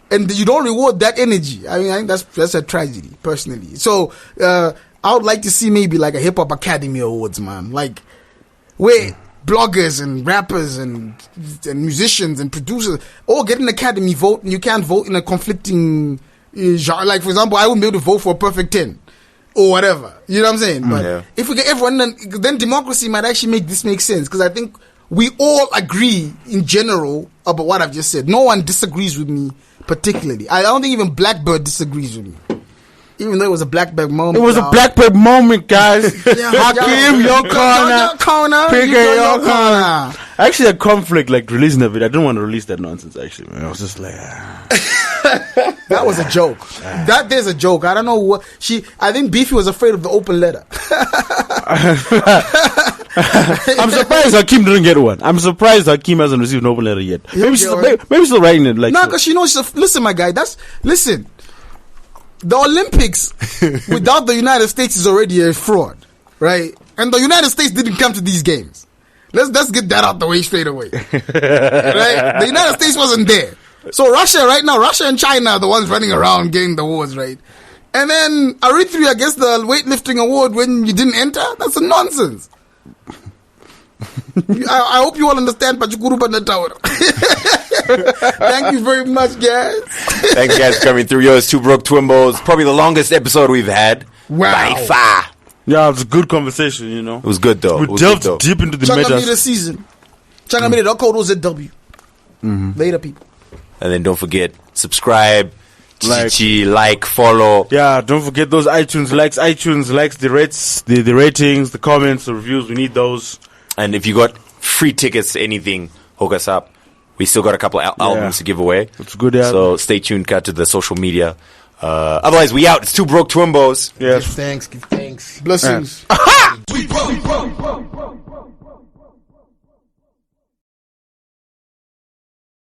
and you don't reward that energy. I mean, I think that's a tragedy, personally. So, I would like to see maybe like a Hip Hop Academy Awards, man. Like, where bloggers and rappers and musicians and producers all get an Academy vote, and you can't vote in a conflicting genre. Like, for example, I wouldn't be able to vote for a Perfect 10. Or whatever, you know what I'm saying? But if we get everyone, then democracy might actually make sense. Because I think we all agree in general about what I've just said. No one disagrees with me particularly. I don't think even Blackbird disagrees with me. Even though it was a Blackbird moment. It was a Blackbird moment, guys. Hakim, your corner. PK, your corner. Actually, a conflict, like releasing of it. I didn't want to release that nonsense, actually, man. I was just like... That was a joke. There's a joke. I don't know what I think Beefy was afraid of the open letter. I'm surprised Hakim didn't get one. I'm surprised Hakim hasn't received an open letter yet. Maybe she's still writing it. Like, no, because she knows. Listen, my guy. Listen. The Olympics without the United States is already a fraud, right? And the United States didn't come to these games. Let's get that out the way straight away, right? The United States wasn't there. So Russia and China are the ones running around getting the awards, right? And then Eritrea gets the weightlifting award when you didn't enter? That's a nonsense. I hope you all understand Pachukuru Banataur. Thank you very much, guys. Thanks, guys, for coming through. It's Two Broke Twimbos. Probably the longest episode we've had. Wow. By far. Yeah, it was a good conversation, It was good, though. We delved deep into the Changamira metas. season. Changamira.co ZW. Later, people. And then don't forget, subscribe, like, follow. Yeah, don't forget those iTunes likes, the rates, the ratings, the comments, the reviews. We need those. And if you got free tickets to anything, hook us up. We still got a couple albums to give away. It's good, yeah. So stay tuned, cut to the social media. Otherwise, we out. It's Two Broke Twimbos. Yes. Give thanks. Blessings. We broke.